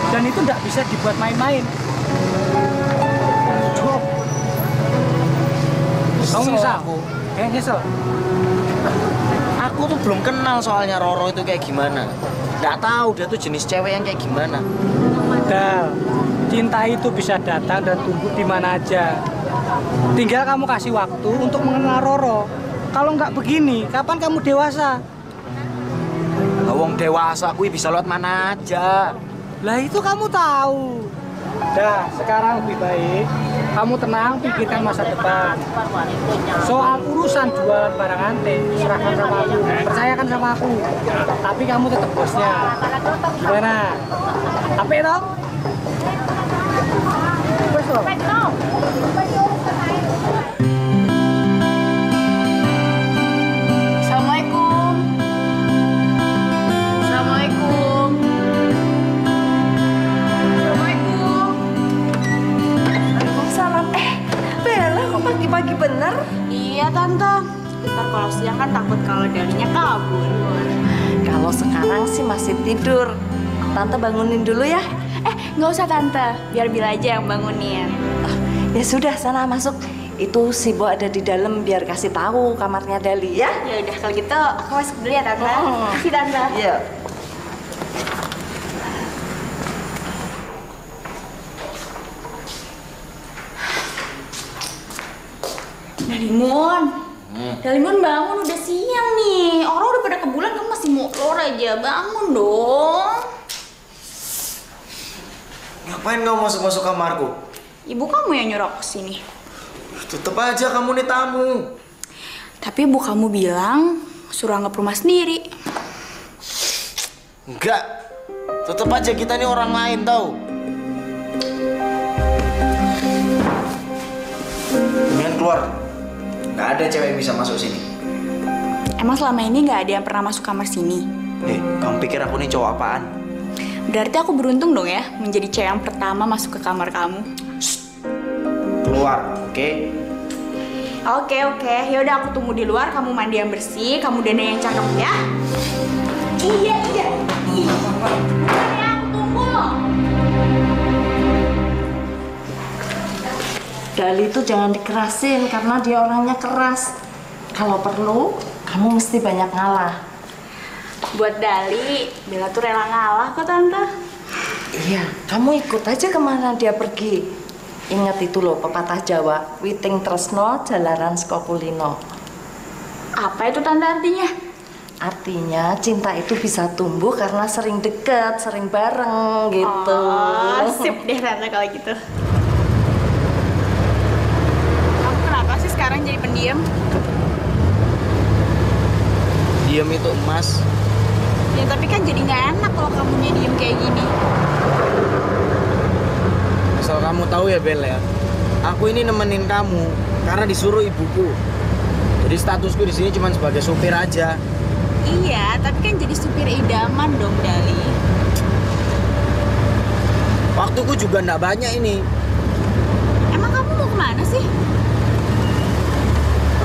Dan itu enggak bisa dibuat main-main. Kamu nyesal? Nyesel? Aku tuh belum kenal soalnya Roro itu kayak gimana. Nggak tahu dia tuh jenis cewek yang kayak gimana. Dal, cinta itu bisa datang dan tumbuh di mana aja. Tinggal kamu kasih waktu untuk mengenal Roro. Kalau nggak begini, kapan kamu dewasa? Wong dewasa kuwi bisa lewat mana aja. Lah itu kamu tahu. Dah, sekarang lebih baik kamu tenang, pikirkan masa depan. Soal urusan jualan barang antik, serahkan sama aku, percayakan sama aku. Tapi kamu tetap bosnya. Gimana? Apa itu? Assalamualaikum. Assalamualaikum. Assalamualaikum. Waalaikumsalam. Bella kok pagi-pagi bener? Iya tante. Ntar kalau siang kan takut kalau Dalinya kabur. Kalau sekarang sih masih tidur. Tante bangunin dulu ya. Nggak usah tante, biar Bila aja yang bangunin. Ya sudah, sana masuk. Itu si Bo ada di dalam, biar kasih tahu kamarnya Dali ya. Ya udah kalau gitu aku masuk dulu ya tante. Kasih tante. Iya. Dalimun. Dalimun bangun, udah siang nih. Orang udah pada ke bulan, kamu masih mau lor aja. Bangun dong. Ngapain kamu masuk-masuk kamarku? Ibu kamu yang nyuruh aku sini. Tetep aja kamu nih tamu. Tapi ibu kamu bilang suruh anggap rumah sendiri. Enggak. Tetep aja kita nih orang lain tau. Mendingan keluar. Nggak ada cewek yang bisa masuk sini. Emang selama ini nggak ada yang pernah masuk kamar sini? Kamu pikir aku nih cowok apaan? Berarti aku beruntung dong ya menjadi cewek yang pertama masuk ke kamar kamu. Keluar, oke? Oke. Ya udah aku tunggu di luar. Kamu mandi yang bersih, kamu dandan yang cakep ya. Iya. Ya, aku tunggu. Dali itu jangan dikerasin karena dia orangnya keras. Kalau perlu, kamu mesti banyak ngalah. Buat Dali, Bella tuh rela ngalah kok tante. Iya, kamu ikut aja kemana dia pergi. Ingat itu loh pepatah Jawa, witing tresno jalaran saka kulino. Apa itu tante artinya? Artinya cinta itu bisa tumbuh karena sering deket, sering bareng gitu. Oh, sip deh tante kalau gitu. Kamu kenapa sih sekarang jadi pendiam? Diam itu emas. Ya tapi kan jadi nggak enak kalau kamunya diem kayak gini. Asal kamu tahu ya Bel ya, aku ini nemenin kamu karena disuruh ibuku. Jadi statusku di sini cuma sebagai supir aja. Iya, tapi kan jadi supir idaman dong Dali. Waktuku juga nggak banyak ini. Emang kamu mau kemana sih?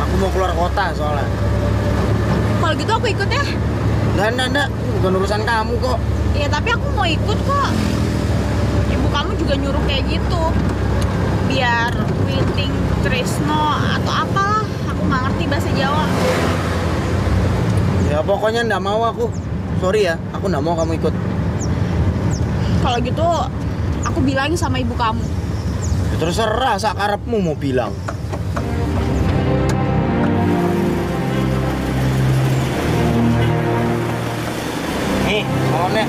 Aku mau keluar kota soalnya. Kalau gitu aku ikut ya. Nggak, bukan urusan kamu kok. Iya, tapi aku mau ikut kok. Ibu kamu juga nyuruh kayak gitu. Biar witing tresno atau apalah. Aku nggak ngerti bahasa Jawa. Ya pokoknya nggak mau aku. Sorry ya, aku nggak mau kamu ikut. Kalau gitu, aku bilangin sama ibu kamu. Terserah sak karepmu mau bilang. Nih, salonnya.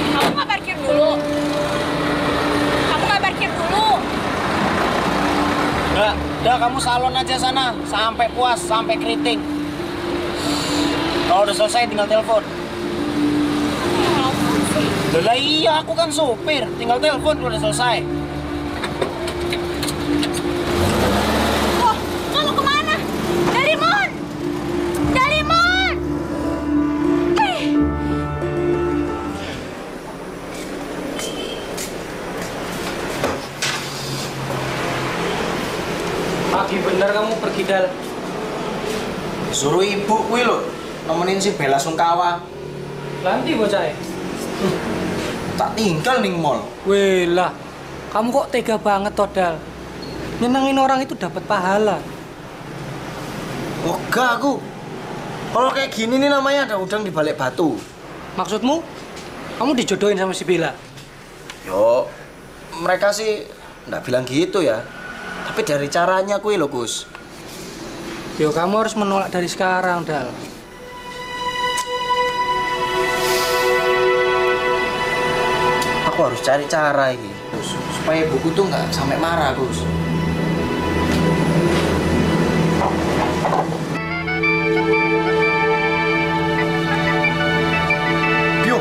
Kamu nggak parkir dulu? Kamu nggak parkir dulu? Udah kamu salon aja sana sampai puas, sampai keriting. Kalau udah selesai tinggal telepon. Lah iya, aku kan sopir, tinggal telepon kalau udah selesai. Oh, kamu kemana? Darimon! Darimon! Pagi bener kamu pergi, Dal. Suruh ibu kuwi lho, nemenin si Bella Sungkawa. Nanti bocah. Tak tinggal ning mall. Weh lah, kamu kok tega banget toh, Dal. Nyenengin orang itu dapat pahala. Oh, enggak aku. Kalau kayak gini nih namanya ada udang di balik batu. Maksudmu? Kamu dijodohin sama si Bella? Yo, mereka sih nggak bilang gitu ya. Tapi dari caranya kuwi lho, Gus. Yo, kamu harus menolak dari sekarang, Dal. Aku harus cari cara ini, Gus, supaya ibuku tuh nggak sampai marah, Gus. Yo.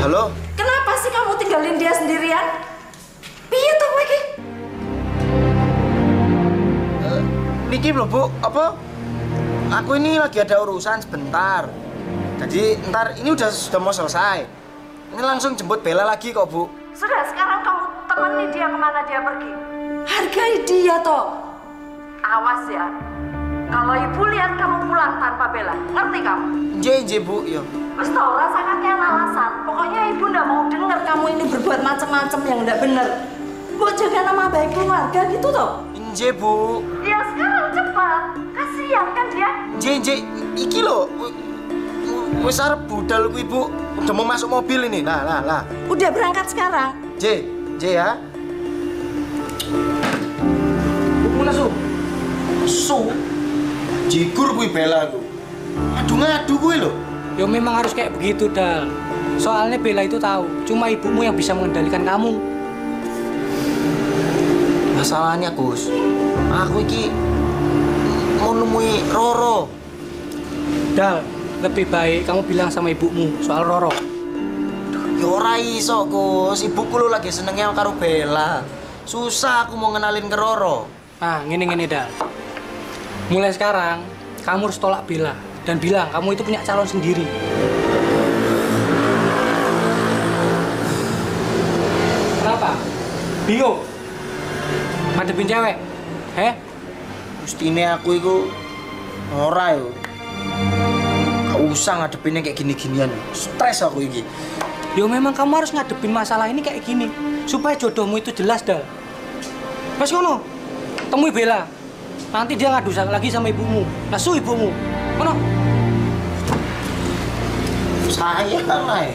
Halo? Kenapa sih kamu tinggalin dia sendirian? Piye tuh kowe iki? Niki lho, Bu, apa? Aku ini lagi ada urusan sebentar. Jadi ntar ini sudah mau selesai. Ini langsung jemput Bella lagi kok, Bu. Sudah, sekarang kamu temani dia kemana dia pergi. Hargai dia toh. Awas ya. Kalau ibu lihat kamu pulang tanpa Bella, ngerti kamu? Nje, Bu, yo. Wis tau rasa kakean alasan. Pokoknya ibu ndak mau dengar kamu ini berbuat macam-macam yang ndak benar. Buat jaga nama baik keluarga gitu toh. Nje, Bu. Ya sekarang cepat. Kasihan kan dia. Nje, iki lho. Wis arep budal kuwi, Bu. Udah mau masuk mobil ini. Lah. Udah berangkat sekarang. J ya. Bukulah, Su. Jigur kuwi Bella ku. Ngadu kuwi lho. Yo memang harus kayak begitu, Dal. Soalnya Bella itu tahu, cuma ibumu yang bisa mengendalikan kamu. Masalahnya, Gus, aku iki mau nemui Roro. Dal, lebih baik kamu bilang sama ibumu soal Roro. Ya ora iso, Gus. Ibuku lho lagi senengnya karo Bella. Susah aku mau ngenalin ke Roro. Ah, ngene Dal. Mulai sekarang, kamu harus tolak Bella dan bilang kamu itu punya calon sendiri. Kenapa? Bingung? Ngadepin cewek? Mestine aku iku ora yo. Gak usah ngadepinnya kayak gini-ginian. Stres aku iki. Yo memang kamu harus ngadepin masalah ini kayak gini supaya jodohmu itu jelas, Dal. Mas kono, temui Bella. Nanti dia ngadu lagi sama ibumu. Nasu ibumu. Kono. Saya lah.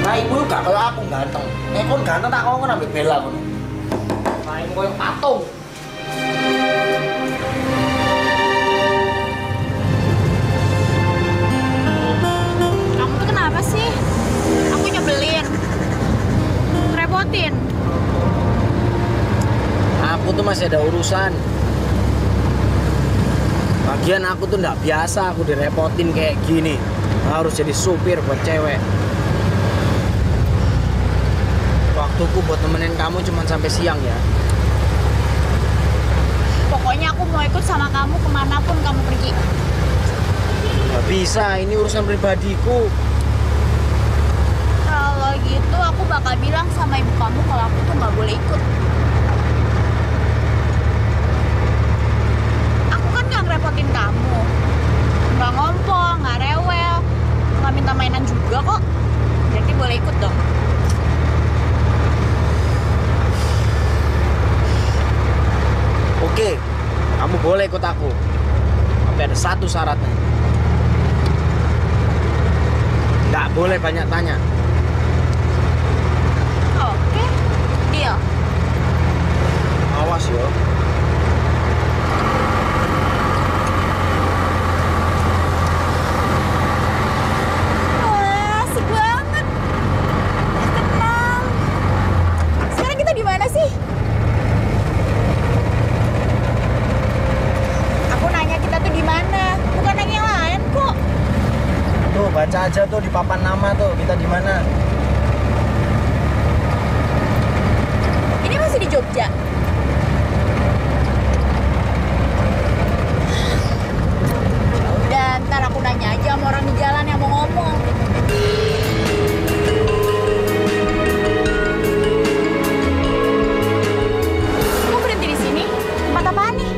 Nah, ibu gak kayak aku ganteng. Kon ganteng tak kok ngambil Bella kono. Nah, ibu koyo patung. Kamu tuh kenapa sih? Aku nyebelin. Repotin. Aku tuh masih ada urusan. Lagian aku tuh nggak biasa aku direpotin kayak gini. Harus jadi supir buat cewek. Waktuku buat nemenin kamu cuma sampai siang ya. Pokoknya aku mau ikut sama kamu kemanapun kamu pergi. Nggak bisa, ini urusan pribadiku. Kalau gitu aku bakal bilang sama ibu kamu kalau aku tuh nggak boleh ikut. Aku kan nggak ngerepotin kamu, nggak ngompol, nggak rewel, nggak minta mainan juga kok. Jadi boleh ikut dong. Oke, kamu boleh ikut aku. Tapi ada satu syaratnya. boleh banyak tanya. Oke, deal. Awas yo. Wah, asik banget. Tenang. Sekarang kita di mana sih? Aku nanya kita tuh di mana, bukan nanya yang lain kok. Tuh baca aja tuh di papan nama tuh kita di mana. Ini masih di Jogja. Udah, ntar aku nanya aja sama orang di jalan yang mau ngomong. Kamu berhenti di sini? Tempat apaan nih?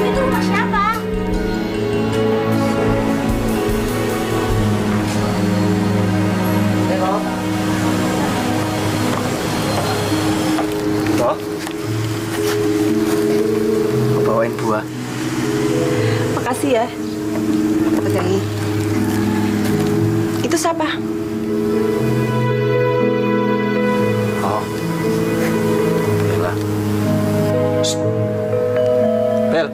Itu rumah siapa? Toh? Aku bawain buah. Makasih ya. Pegang ini. Itu siapa? Oh. Bella. Shh. Bel.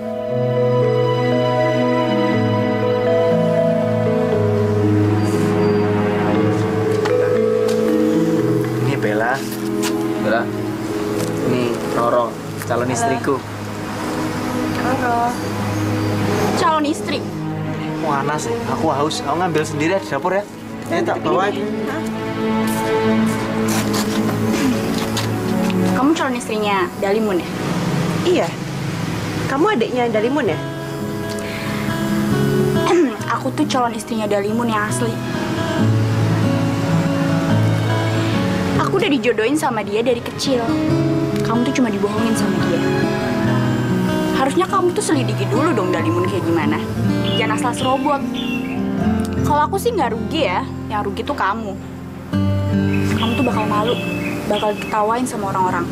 Ini Bella. Bella. Ini Roro, calon istriku. Roro. Calon istri. Panas sih, aku haus. Aku ngambil sendiri di dapur ya. Ini tak bawa. Kamu calon istrinya Dalimun ya? Iya. Kamu adiknya Dalimun ya? Aku tuh calon istrinya Dalimun yang asli. Aku udah dijodohin sama dia dari kecil. Kamu tuh cuma dibohongin sama dia. Harusnya kamu tuh selidiki dulu dong Dalimun kayak gimana. Jangan asal serobot. Kalau aku sih nggak rugi ya. Yang rugi tuh kamu. Kamu tuh bakal malu. Bakal diketawain sama orang-orang.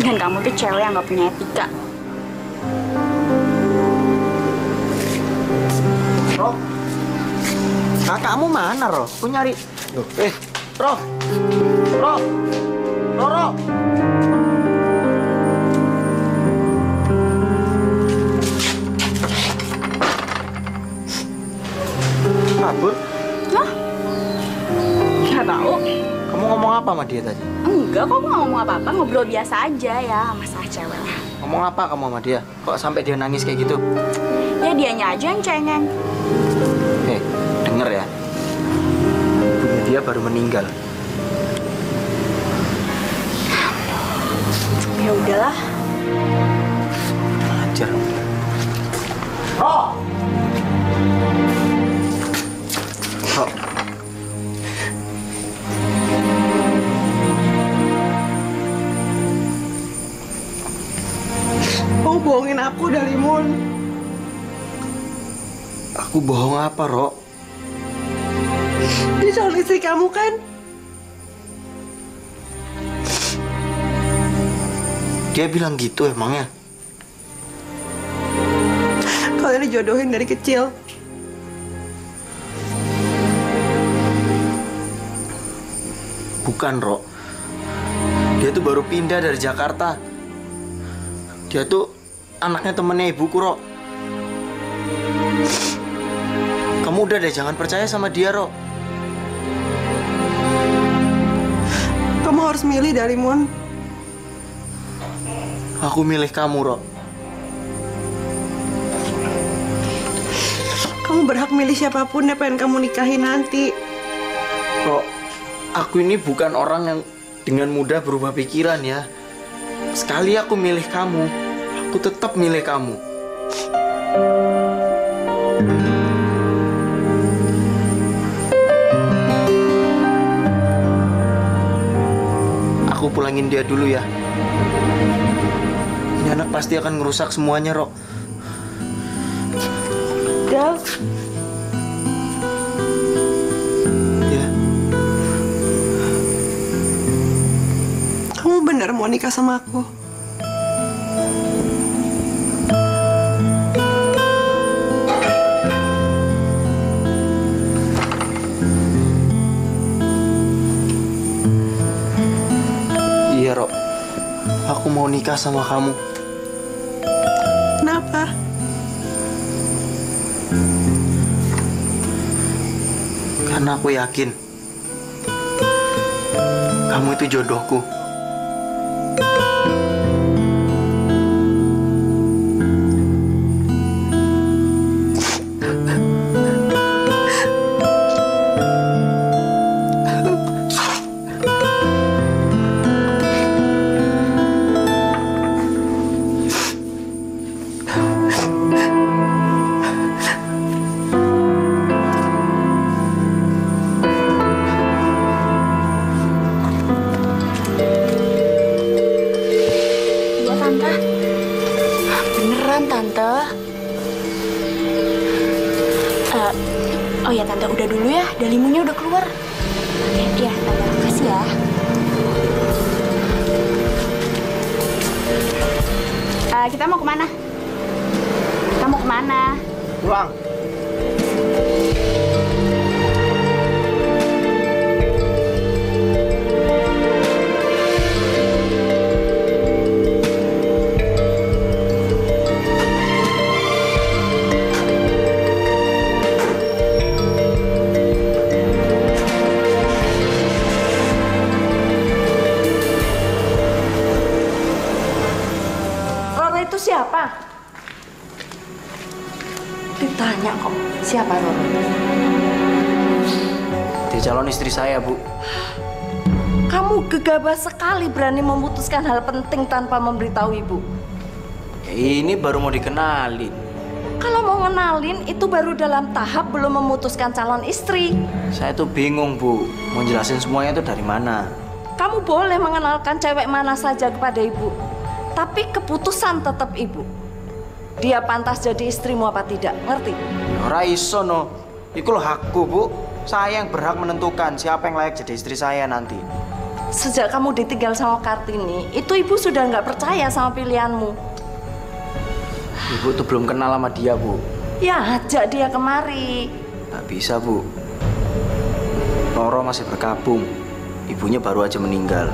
Dan kamu tuh cewek yang nggak punya etika. Ro, kakakmu mana, Ro? Aku nyari. Loh, Ro, Ro, Roro. Kabur? Hah? Nggak tahu. Kamu ngomong apa sama dia tadi? Enggak, kok aku nggak ngomong apa-apa. Ngobrol biasa aja ya, masalah cewek lah. Ngomong apa kamu sama dia? Kok sampai dia nangis kayak gitu? Ya dianya aja yang cengeng. Denger ya. Ibunya dia baru meninggal. Ya udahlah. Ajar. Oh! Oh. Kamu bohongin aku, Dalimun. Aku bohong apa, Ro? Dia calon istri kamu kan? Dia bilang gitu emangnya? Kalian dijodohin dari kecil. Bukan, Ro. Dia tuh baru pindah dari Jakarta. Dia tuh anaknya temennya ibuku, Ro. Kamu udah deh, jangan percaya sama dia, Ro. Kamu harus milih, Dalimun. Aku milih kamu, Ro. Kamu berhak milih siapapun yang pengen kamu nikahi nanti. Ro, aku ini bukan orang yang dengan mudah berubah pikiran ya. Sekali aku milih kamu, aku tetap milih kamu. Aku pulangin dia dulu ya. Ini anak pasti akan ngerusak semuanya, Rok. Del. Ya. Kamu benar mau nikah sama aku? Iya, Rok. Aku mau nikah sama kamu. Kenapa? Karena aku yakin kamu itu jodohku. Oh ya Tante, udah dulu ya, dalimunya udah keluar. Oke, ya Tante, makasih ya. Kita mau kemana? Kita mau kemana? Pulang. Itu siapa? Ditanya kok, siapa Roro? Dia calon istri saya, Bu. Kamu gegabah sekali berani memutuskan hal penting tanpa memberitahu Ibu. Ya, ini baru mau dikenalin. Kalau mau ngenalin, itu baru dalam tahap belum memutuskan calon istri. Saya tuh bingung, Bu. Mau jelasin semuanya itu dari mana? Kamu boleh mengenalkan cewek mana saja kepada Ibu. Tapi keputusan tetap Ibu. Dia pantas jadi istrimu apa tidak, ngerti? Ora iso no. Iku loh hakku, Bu. Saya yang berhak menentukan siapa yang layak jadi istri saya nanti. Sejak kamu ditinggal sama Kartini, itu Ibu sudah nggak percaya sama pilihanmu. Ibu tuh belum kenal sama dia, Bu. Ya, ajak dia kemari. Nggak bisa, Bu. Roro masih berkabung. Ibunya baru aja meninggal.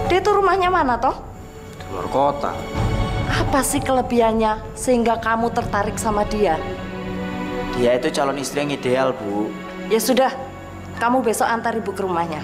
Dia tuh rumahnya mana, toh? Luar kota. Apa sih kelebihannya sehingga kamu tertarik sama dia? Dia itu calon istri yang ideal, Bu. Ya sudah, kamu besok antar Ibu ke rumahnya.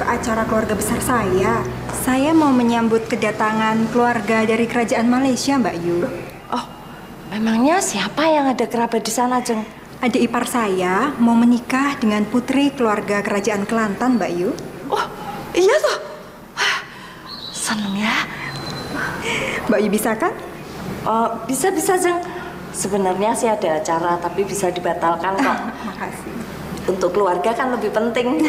Acara keluarga besar saya. Saya mau menyambut kedatangan keluarga dari kerajaan Malaysia, Mbak Yu. Oh, memangnya siapa yang ada kerabat di sana, Jeng? Adik ipar saya mau menikah dengan putri keluarga kerajaan Kelantan, Mbak Yu. Oh, iya toh? Seneng ya. Mbak Yu bisa kan? Oh, bisa, Jeng. Sebenarnya sih ada acara, tapi bisa dibatalkan kok. Makasih. Untuk keluarga kan lebih penting.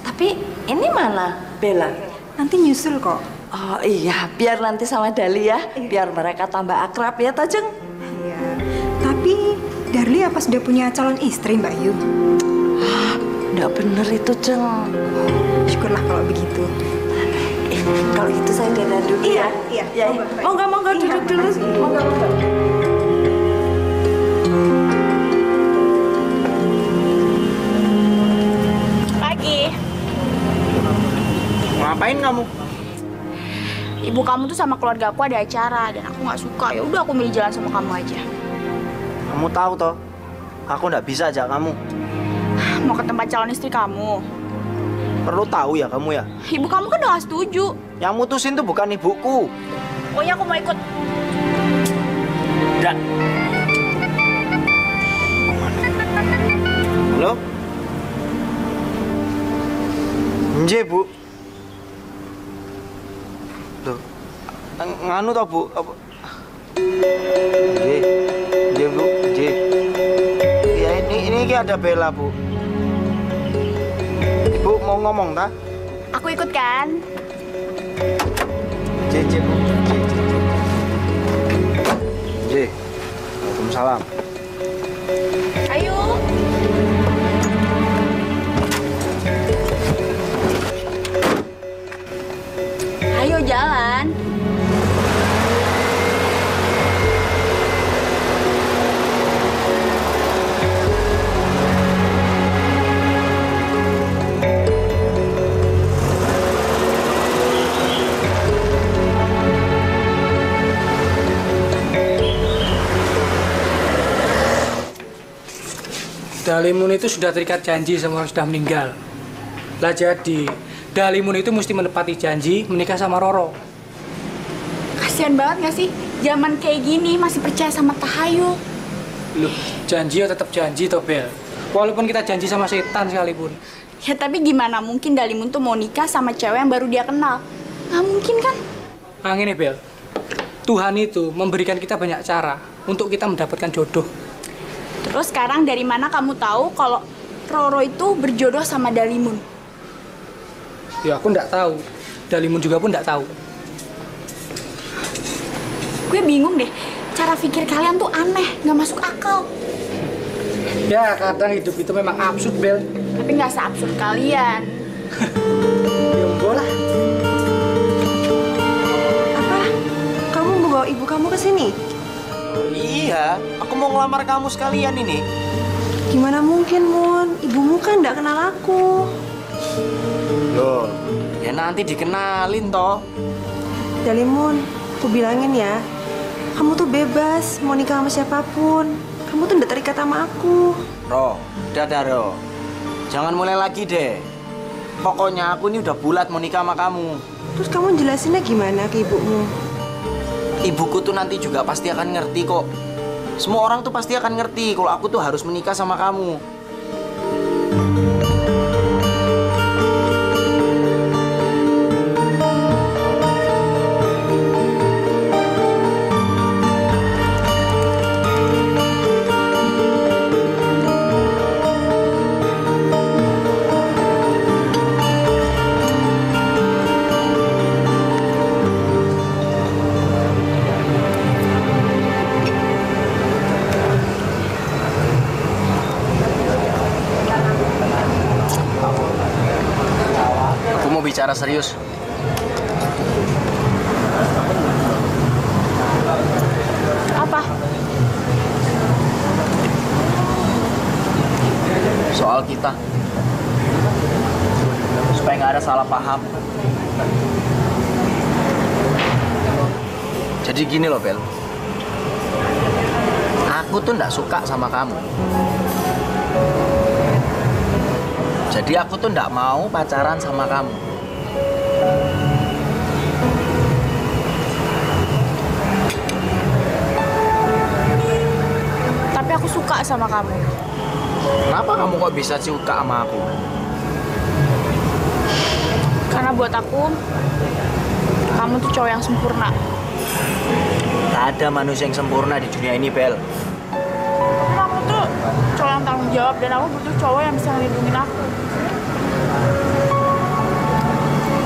Tapi ini mana Bella? Nanti nyusul kok. Oh iya, biar nanti sama Dali ya. Biar mereka tambah akrab ya, Tojeng. Iya. Tapi Darli apa sudah punya calon istri, Mbak Yu? Nggak bener itu, Jeng. Syukurlah kalau begitu. Kalau gitu saya dadah dulu ya. Iya. Ya, monggo duduk dulu. Monggo. Pagi. Ngapain kamu? Ibu kamu tuh sama keluarga aku ada acara dan aku nggak suka. Ya udah aku milih jalan sama kamu aja. Kamu tahu toh, aku nggak bisa ajak kamu. Mau ke tempat calon istri kamu. Perlu tahu ya kamu ya. Ibu kamu kan udah gak setuju. Yang mutusin tuh bukan ibuku. Pokoknya aku mau ikut. Udah. Halo? Nje, Bu. Loh. Nganu toh, Bu? Apa? Nje, Bu. Nje. Ya ini ada Bella, Bu. Ibu mau ngomong, tak? Aku ikut kan? Bu. Waalaikumsalam. Ayo. Ayo jalan. Dalimun itu sudah terikat janji sama orang sudah meninggal. Lah jadi, Dalimun itu mesti menepati janji menikah sama Roro. Kasian banget gak sih? Zaman kayak gini masih percaya sama tahayul. Loh, janji ya tetap janji toh, Bel. Walaupun kita janji sama setan sekalipun. Ya tapi gimana mungkin Dalimun tuh mau nikah sama cewek yang baru dia kenal? Nggak mungkin kan? Nah ini, Bel. Tuhan itu memberikan kita banyak cara untuk kita mendapatkan jodoh. Terus sekarang dari mana kamu tahu kalau Roro itu berjodoh sama Dalimun? Ya aku nggak tahu. Dalimun juga pun nggak tahu. Gue bingung deh. Cara pikir kalian tuh aneh, nggak masuk akal. Ya kadang hidup itu memang absurd, Bel. Tapi nggak seabsurd kalian. Ya bola. Apa? Kamu mau bawa ibu kamu ke sini? Iya, aku mau ngelamar kamu sekalian ini. Gimana mungkin, Mun? Ibumu kan nggak kenal aku. Loh, ya nanti dikenalin toh. Dalimun, aku bilangin ya, kamu tuh bebas mau nikah sama siapapun. Kamu tuh udah terikat sama aku. Ro, udah Ro. Jangan mulai lagi deh. Pokoknya aku ini udah bulat mau nikah sama kamu. Terus kamu jelasinnya gimana ke ibumu? Ibuku tuh nanti juga pasti akan ngerti kok. Semua orang tuh pasti akan ngerti kalau aku tuh harus menikah sama kamu. Bicara serius. Apa? Soal kita. Supaya nggak ada salah paham. Jadi gini loh, Bel. Aku tuh nggak suka sama kamu. Jadi aku tuh nggak mau pacaran sama kamu. Tapi aku suka sama kamu. Kenapa kamu kok bisa suka sama aku? Karena buat aku, kamu tuh cowok yang sempurna. Tak ada manusia yang sempurna di dunia ini, Bel. Kamu tuh cowok yang tanggung jawab dan aku butuh cowok yang bisa ngelindungin aku.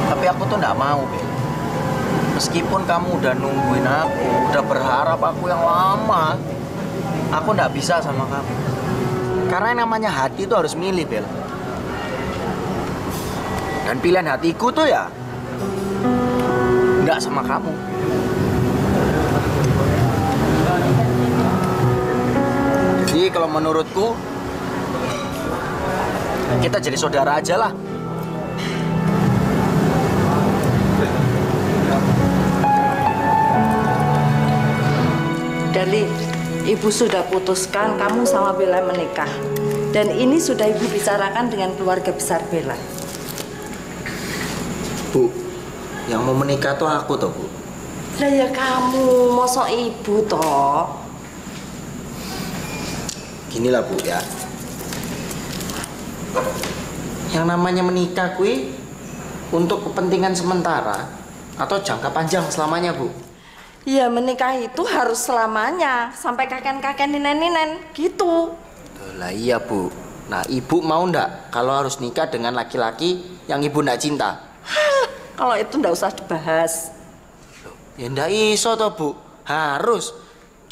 Tapi aku tuh nggak mau, Bel. Meskipun kamu udah nungguin aku, udah berharap aku yang lama, aku nggak bisa sama kamu. Karena yang namanya hati tuh harus milih, Bel. Dan pilihan hatiku tuh ya nggak sama kamu. Jadi kalau menurutku kita jadi saudara aja lah. Dali, Ibu sudah putuskan kamu sama Bella menikah. Dan ini sudah Ibu bicarakan dengan keluarga besar Bella. Bu, yang mau menikah tuh aku toh, Bu. Lah ya kamu, mosok Ibu toh. Ginilah Bu ya. Yang namanya menikah kui untuk kepentingan sementara atau jangka panjang selamanya, Bu? Ya menikah itu harus selamanya, sampai kakek-kakek ninen-ninen gitu. Lah iya, Bu. Nah, Ibu mau ndak kalau harus nikah dengan laki-laki yang Ibu ndak cinta? Kalau itu ndak usah dibahas. Ya ndak iso toh, Bu. Harus.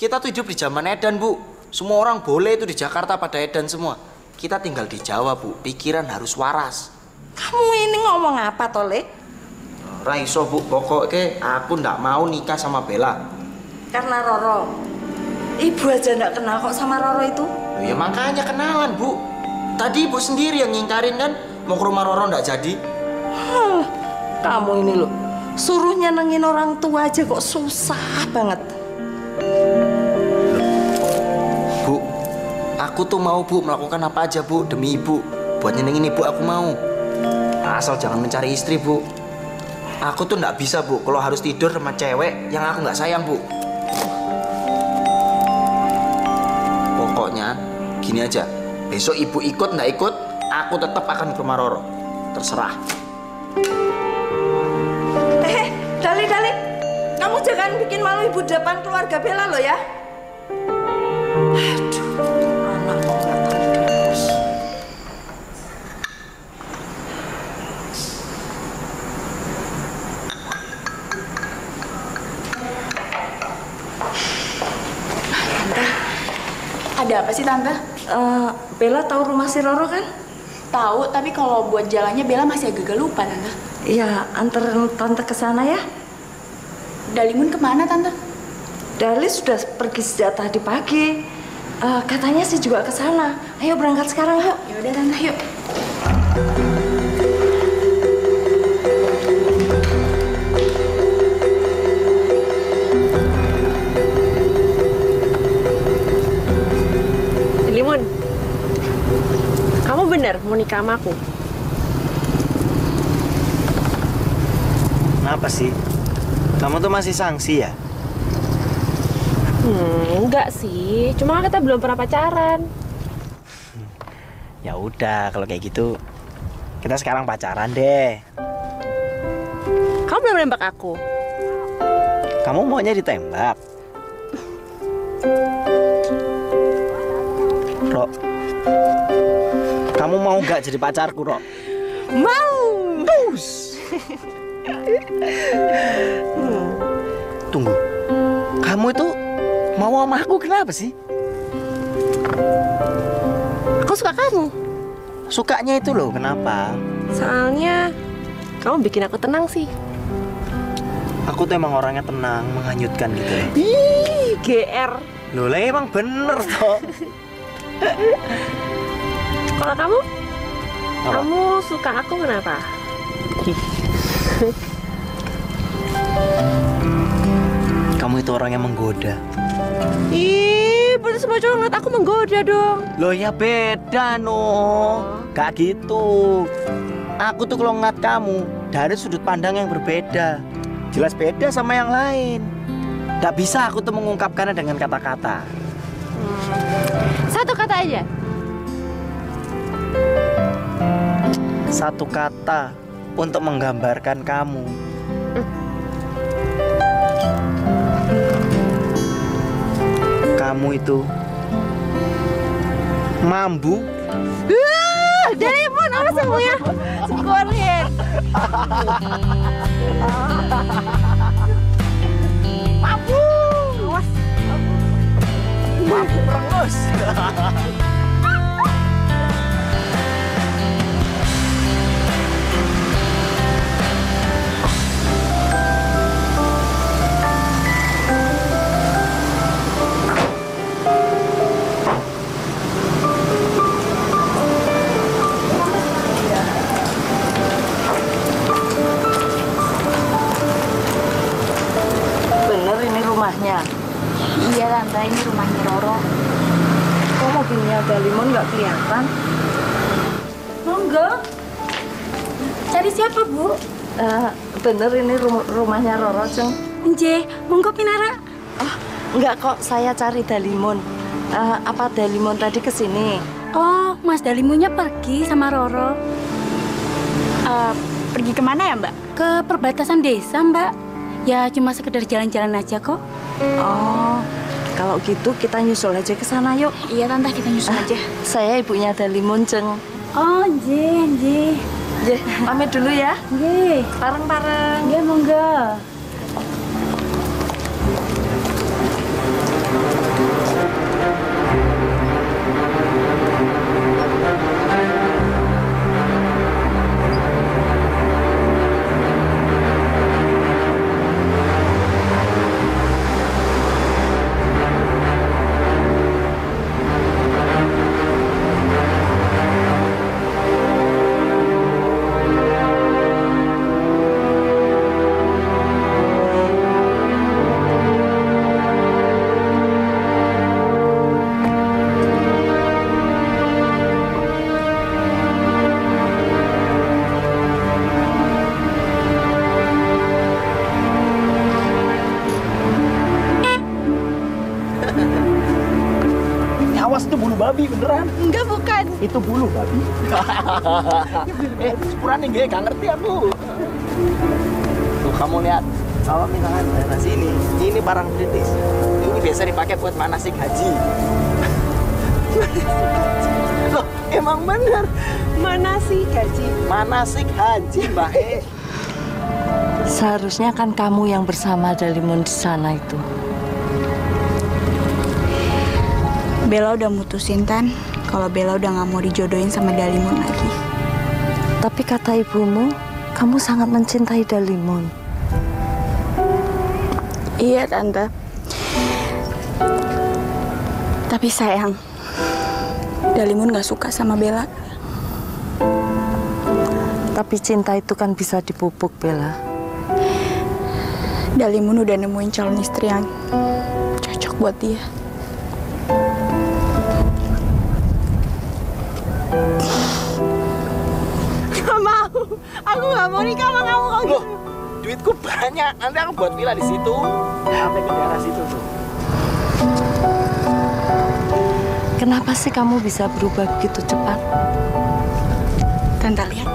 Kita tuh hidup di zaman edan, Bu. Semua orang boleh itu di Jakarta pada edan semua. Kita tinggal di Jawa, Bu. Pikiran harus waras. Kamu ini ngomong apa, Tole? Raiso, Bu. Pokoknya aku ndak mau nikah sama Bella. Karena Roro. Ibu aja ndak kenal kok sama Roro itu. Ya makanya kenalan, Bu. Tadi Ibu sendiri yang ngingkarin kan mau ke rumah Roro ndak jadi. Kamu ini loh, suruh nyenengin orang tua aja kok susah banget. Bu, aku tuh mau, Bu, melakukan apa aja, Bu, demi Ibu. Buat nyenengin Ibu aku mau. Asal jangan mencari istri, Bu. Aku tuh nggak bisa, Bu, kalau harus tidur sama cewek yang aku nggak sayang, Bu. Pokoknya gini aja, besok Ibu ikut nggak ikut, aku tetap akan ke rumah Roro. Terserah. Dali, kamu jangan bikin malu Ibu depan keluarga Bella lo ya. Aduh, anak mau nggak tahu terus. Tante, ada apa sih Tante? Bella tahu rumah si Roro kan? Tahu, tapi kalau buat jalannya Bella masih agak lupa Tante. Iya, antar Tante ke sana ya. Dalimun kemana Tante? Dali sudah pergi sejak tadi pagi. Katanya sih juga ke sana. Ayo berangkat sekarang yuk. Ya udah Tante, yuk. Limun, kamu benar mau nikah sama aku? Kenapa sih? Kamu tuh masih sangsi ya? Enggak sih, cuma kita belum pernah pacaran. Ya udah, kalau kayak gitu kita sekarang pacaran deh. Kamu belum nembak aku? Kamu maunya ditembak? Rok, kamu mau nggak jadi pacarku, Rok? Mau! Tunggu, kamu itu mau sama aku kenapa sih? Aku suka kamu. Sukanya itu loh, kenapa? Soalnya kamu bikin aku tenang sih. Aku tuh emang orangnya tenang, menghanyutkan gitu. Ih, GR. Loh, lah emang bener toh. Kalau kamu? Apa? Kamu suka aku kenapa? Kamu itu orang yang menggoda. Ih, berarti semua cowok ngeliat aku menggoda dong. Loh ya beda no. Gak gitu. Aku tuh kalau ngeliat kamu dari sudut pandang yang berbeda. Jelas beda sama yang lain. Gak bisa aku tuh mengungkapkannya dengan kata-kata. Satu kata aja. Satu kata untuk menggambarkan kamu. Kamu itu mambu. Dari pun apa semuanya? Sekuarin. Mambu. Mambu merengus. Bener ini rumahnya. Iya Tante, Pan. Monggo. Cari siapa, Bu? Bener ini rumahnya Roro, Ceng. Nggih, monggo Pinara. Oh, enggak kok, saya cari Dalimun. Apa Dalimun tadi kesini? Oh, Mas Dalimunnya pergi sama Roro. Pergi kemana ya, Mbak? Ke perbatasan desa, Mbak. Ya, cuma sekedar jalan-jalan aja kok. Oh, kalau gitu kita nyusul aja ke sana yuk. Iya, Tante, kita nyusul aja. Saya ibunya Dalimun, Ceng. Oh, nggih. Pamit dulu ya. Nggih. Bareng-bareng. Nggih, monggo. Awas itu bulu babi beneran. Enggak, bukan. Itu bulu babi. Sepurane nggih, gak ngerti aku. Tuh kamu lihat. Kalau misalkan daerah sini, ini barang British. Ini biasa dipakai buat manasik haji. Loh, emang bener. Manasik haji. Manasik haji, Mbak E. Seharusnya kan kamu yang bersama Dalimun di sana itu. Bella udah mutusin, Tan. Kalau Bella udah nggak mau dijodohin sama Dalimun lagi. Tapi kata ibumu, kamu sangat mencintai Dalimun. Iya, Tante. Tapi sayang, Dalimun nggak suka sama Bella. Tapi cinta itu kan bisa dipupuk, Bella. Dalimun udah nemuin calon istri yang cocok buat dia. Gak mau. Aku gak mau nikah sama kamu. Loh, duitku banyak. Nanti aku buat villa di situ. Sampai ke daerah situ tuh. Kenapa sih kamu bisa berubah begitu cepat? Tante lihat.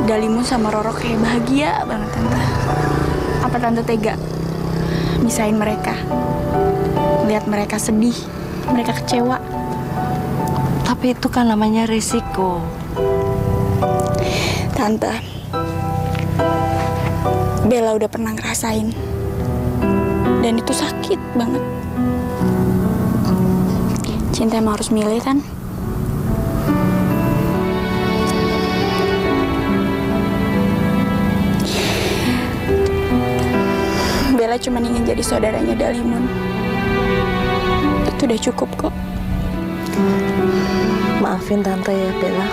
Dalimun sama Roro kayak bahagia banget, Tante. Apa Tante tega misahin mereka? Lihat mereka sedih, mereka kecewa. Tapi itu kan namanya resiko. Tante, Bella udah pernah ngerasain. Dan itu sakit banget. Cinta emang harus milih, kan? Bella cuma ingin jadi saudaranya Dalimun. Itu udah cukup kok. Maafin Tante ya, Bella.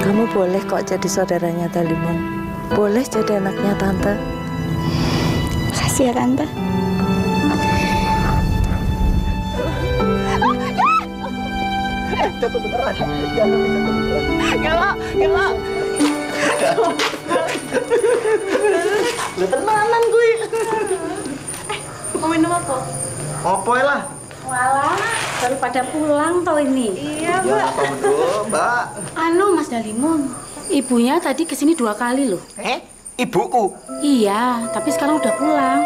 Kamu boleh kok jadi saudaranya Dalimun. Boleh jadi anaknya Tante. Makasih ya, Tante. Jatuh beneran. Jatuh beneran. Gelo. Lu tenanan gue. Mau minum apa? Opoy lah. Walah, baru pada pulang toh ini. Iya, Mbak. Apa betul, Mbak? Anu, Mas Dalimun. Ibunya tadi kesini 2 kali loh. Ibuku? Iya, tapi sekarang udah pulang.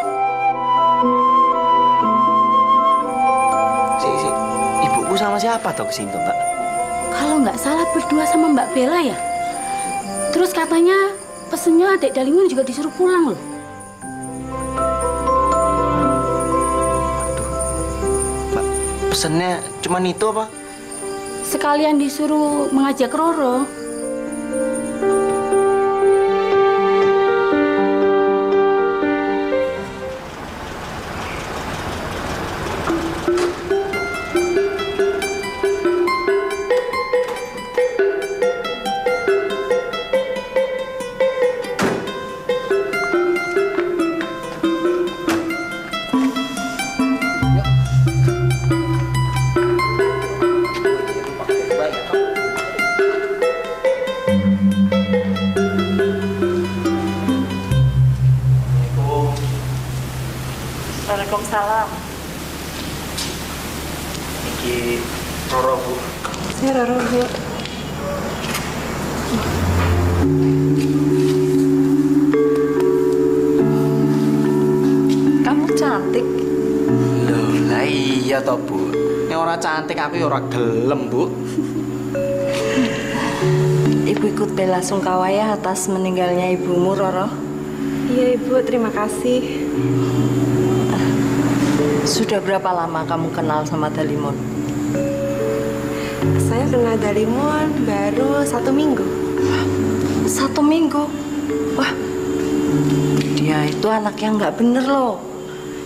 Si, ibuku sama siapa toh kesini, Mbak? Kalau nggak salah berdua sama Mbak Bella ya. Terus katanya pesennya adik Dalimun juga disuruh pulang loh. Mbak, pesennya cuman itu apa? Sekalian disuruh mengajak Roro. Roro, Bu. Ya, Roro, Bu. Kamu cantik. Loh, lah iya toh, Bu. Ini orang cantik aku ya orang gelem, Bu. Ibu ikut bela sungkawa ya atas meninggalnya ibumu, Roro. Iya, Ibu. Terima kasih. Sudah berapa lama kamu kenal sama Dalimun? Saya kenal Dalimun baru 1 minggu. 1 minggu? Wah, dia itu anak yang nggak bener loh.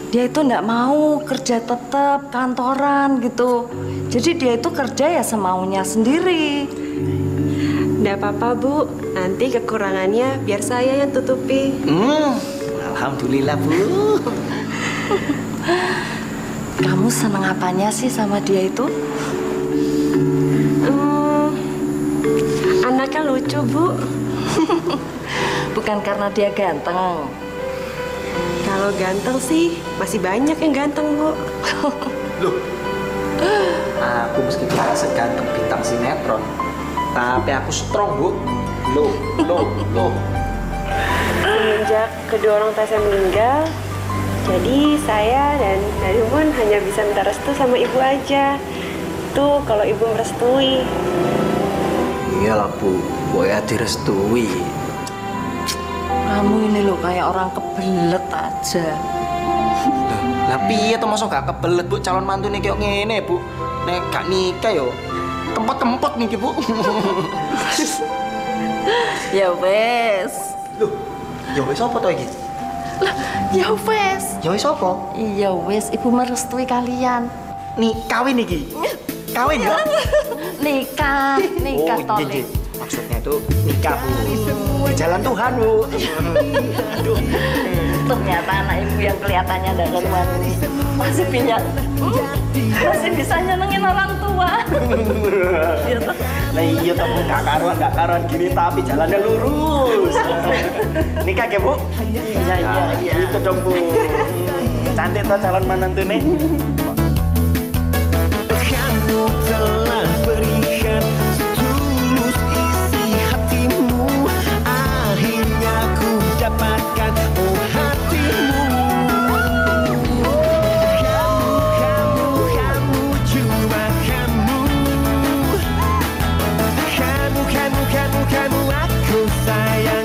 Dia itu nggak mau kerja tetap kantoran gitu. Jadi dia itu kerja ya semaunya sendiri. Nggak apa-apa, Bu. Nanti kekurangannya biar saya yang tutupi. Alhamdulillah, Bu. Kamu seneng apanya sih sama dia itu? Anaknya lucu, Bu. Bukan karena dia ganteng. Kalau ganteng sih masih banyak yang ganteng, Bu. Loh, aku meskipun gak seganteng bintang sinetron, tapi aku strong, Bu. Loh. Semenjak kedua orang tua saya meninggal, jadi saya dan Dalimun hanya bisa minta restu sama ibu aja. Tuh kalau ibu merestui. Iyalah, Bu. Boya direstui. Kamu ini loh kayak orang kebelet aja. Lah piye to mosok gak kebelet, Bu, calon mantune kayak ngene, Bu. Nek gak nikah yo kempot-kempot niki, Bu. Ya wes. Loh, ya wes apa to iki? Lah, ya wes. Ya wes apa? Iya wes, ibu merestui kalian. Nih, kawin iki. Kawin ya? Nikah Oh, Toli. iya. Maksudnya itu nikah, Bu. Di jalan Tuhan, Bu. Aduh. Ternyata anak ibu yang kelihatannya tidak karuan ini masih bisa nyenengin orang tua. Nah iya toh, Bu, gak karuan gini tapi jalannya lurus. Nikah ya, Bu? Iya. Itu dong, Bu. Cantik toh calon menantu nih. Kamu telah berikan setulus isi hatimu, akhirnya ku dapatkan hatimu. Kamu cuma kamu. Kamu aku sayang.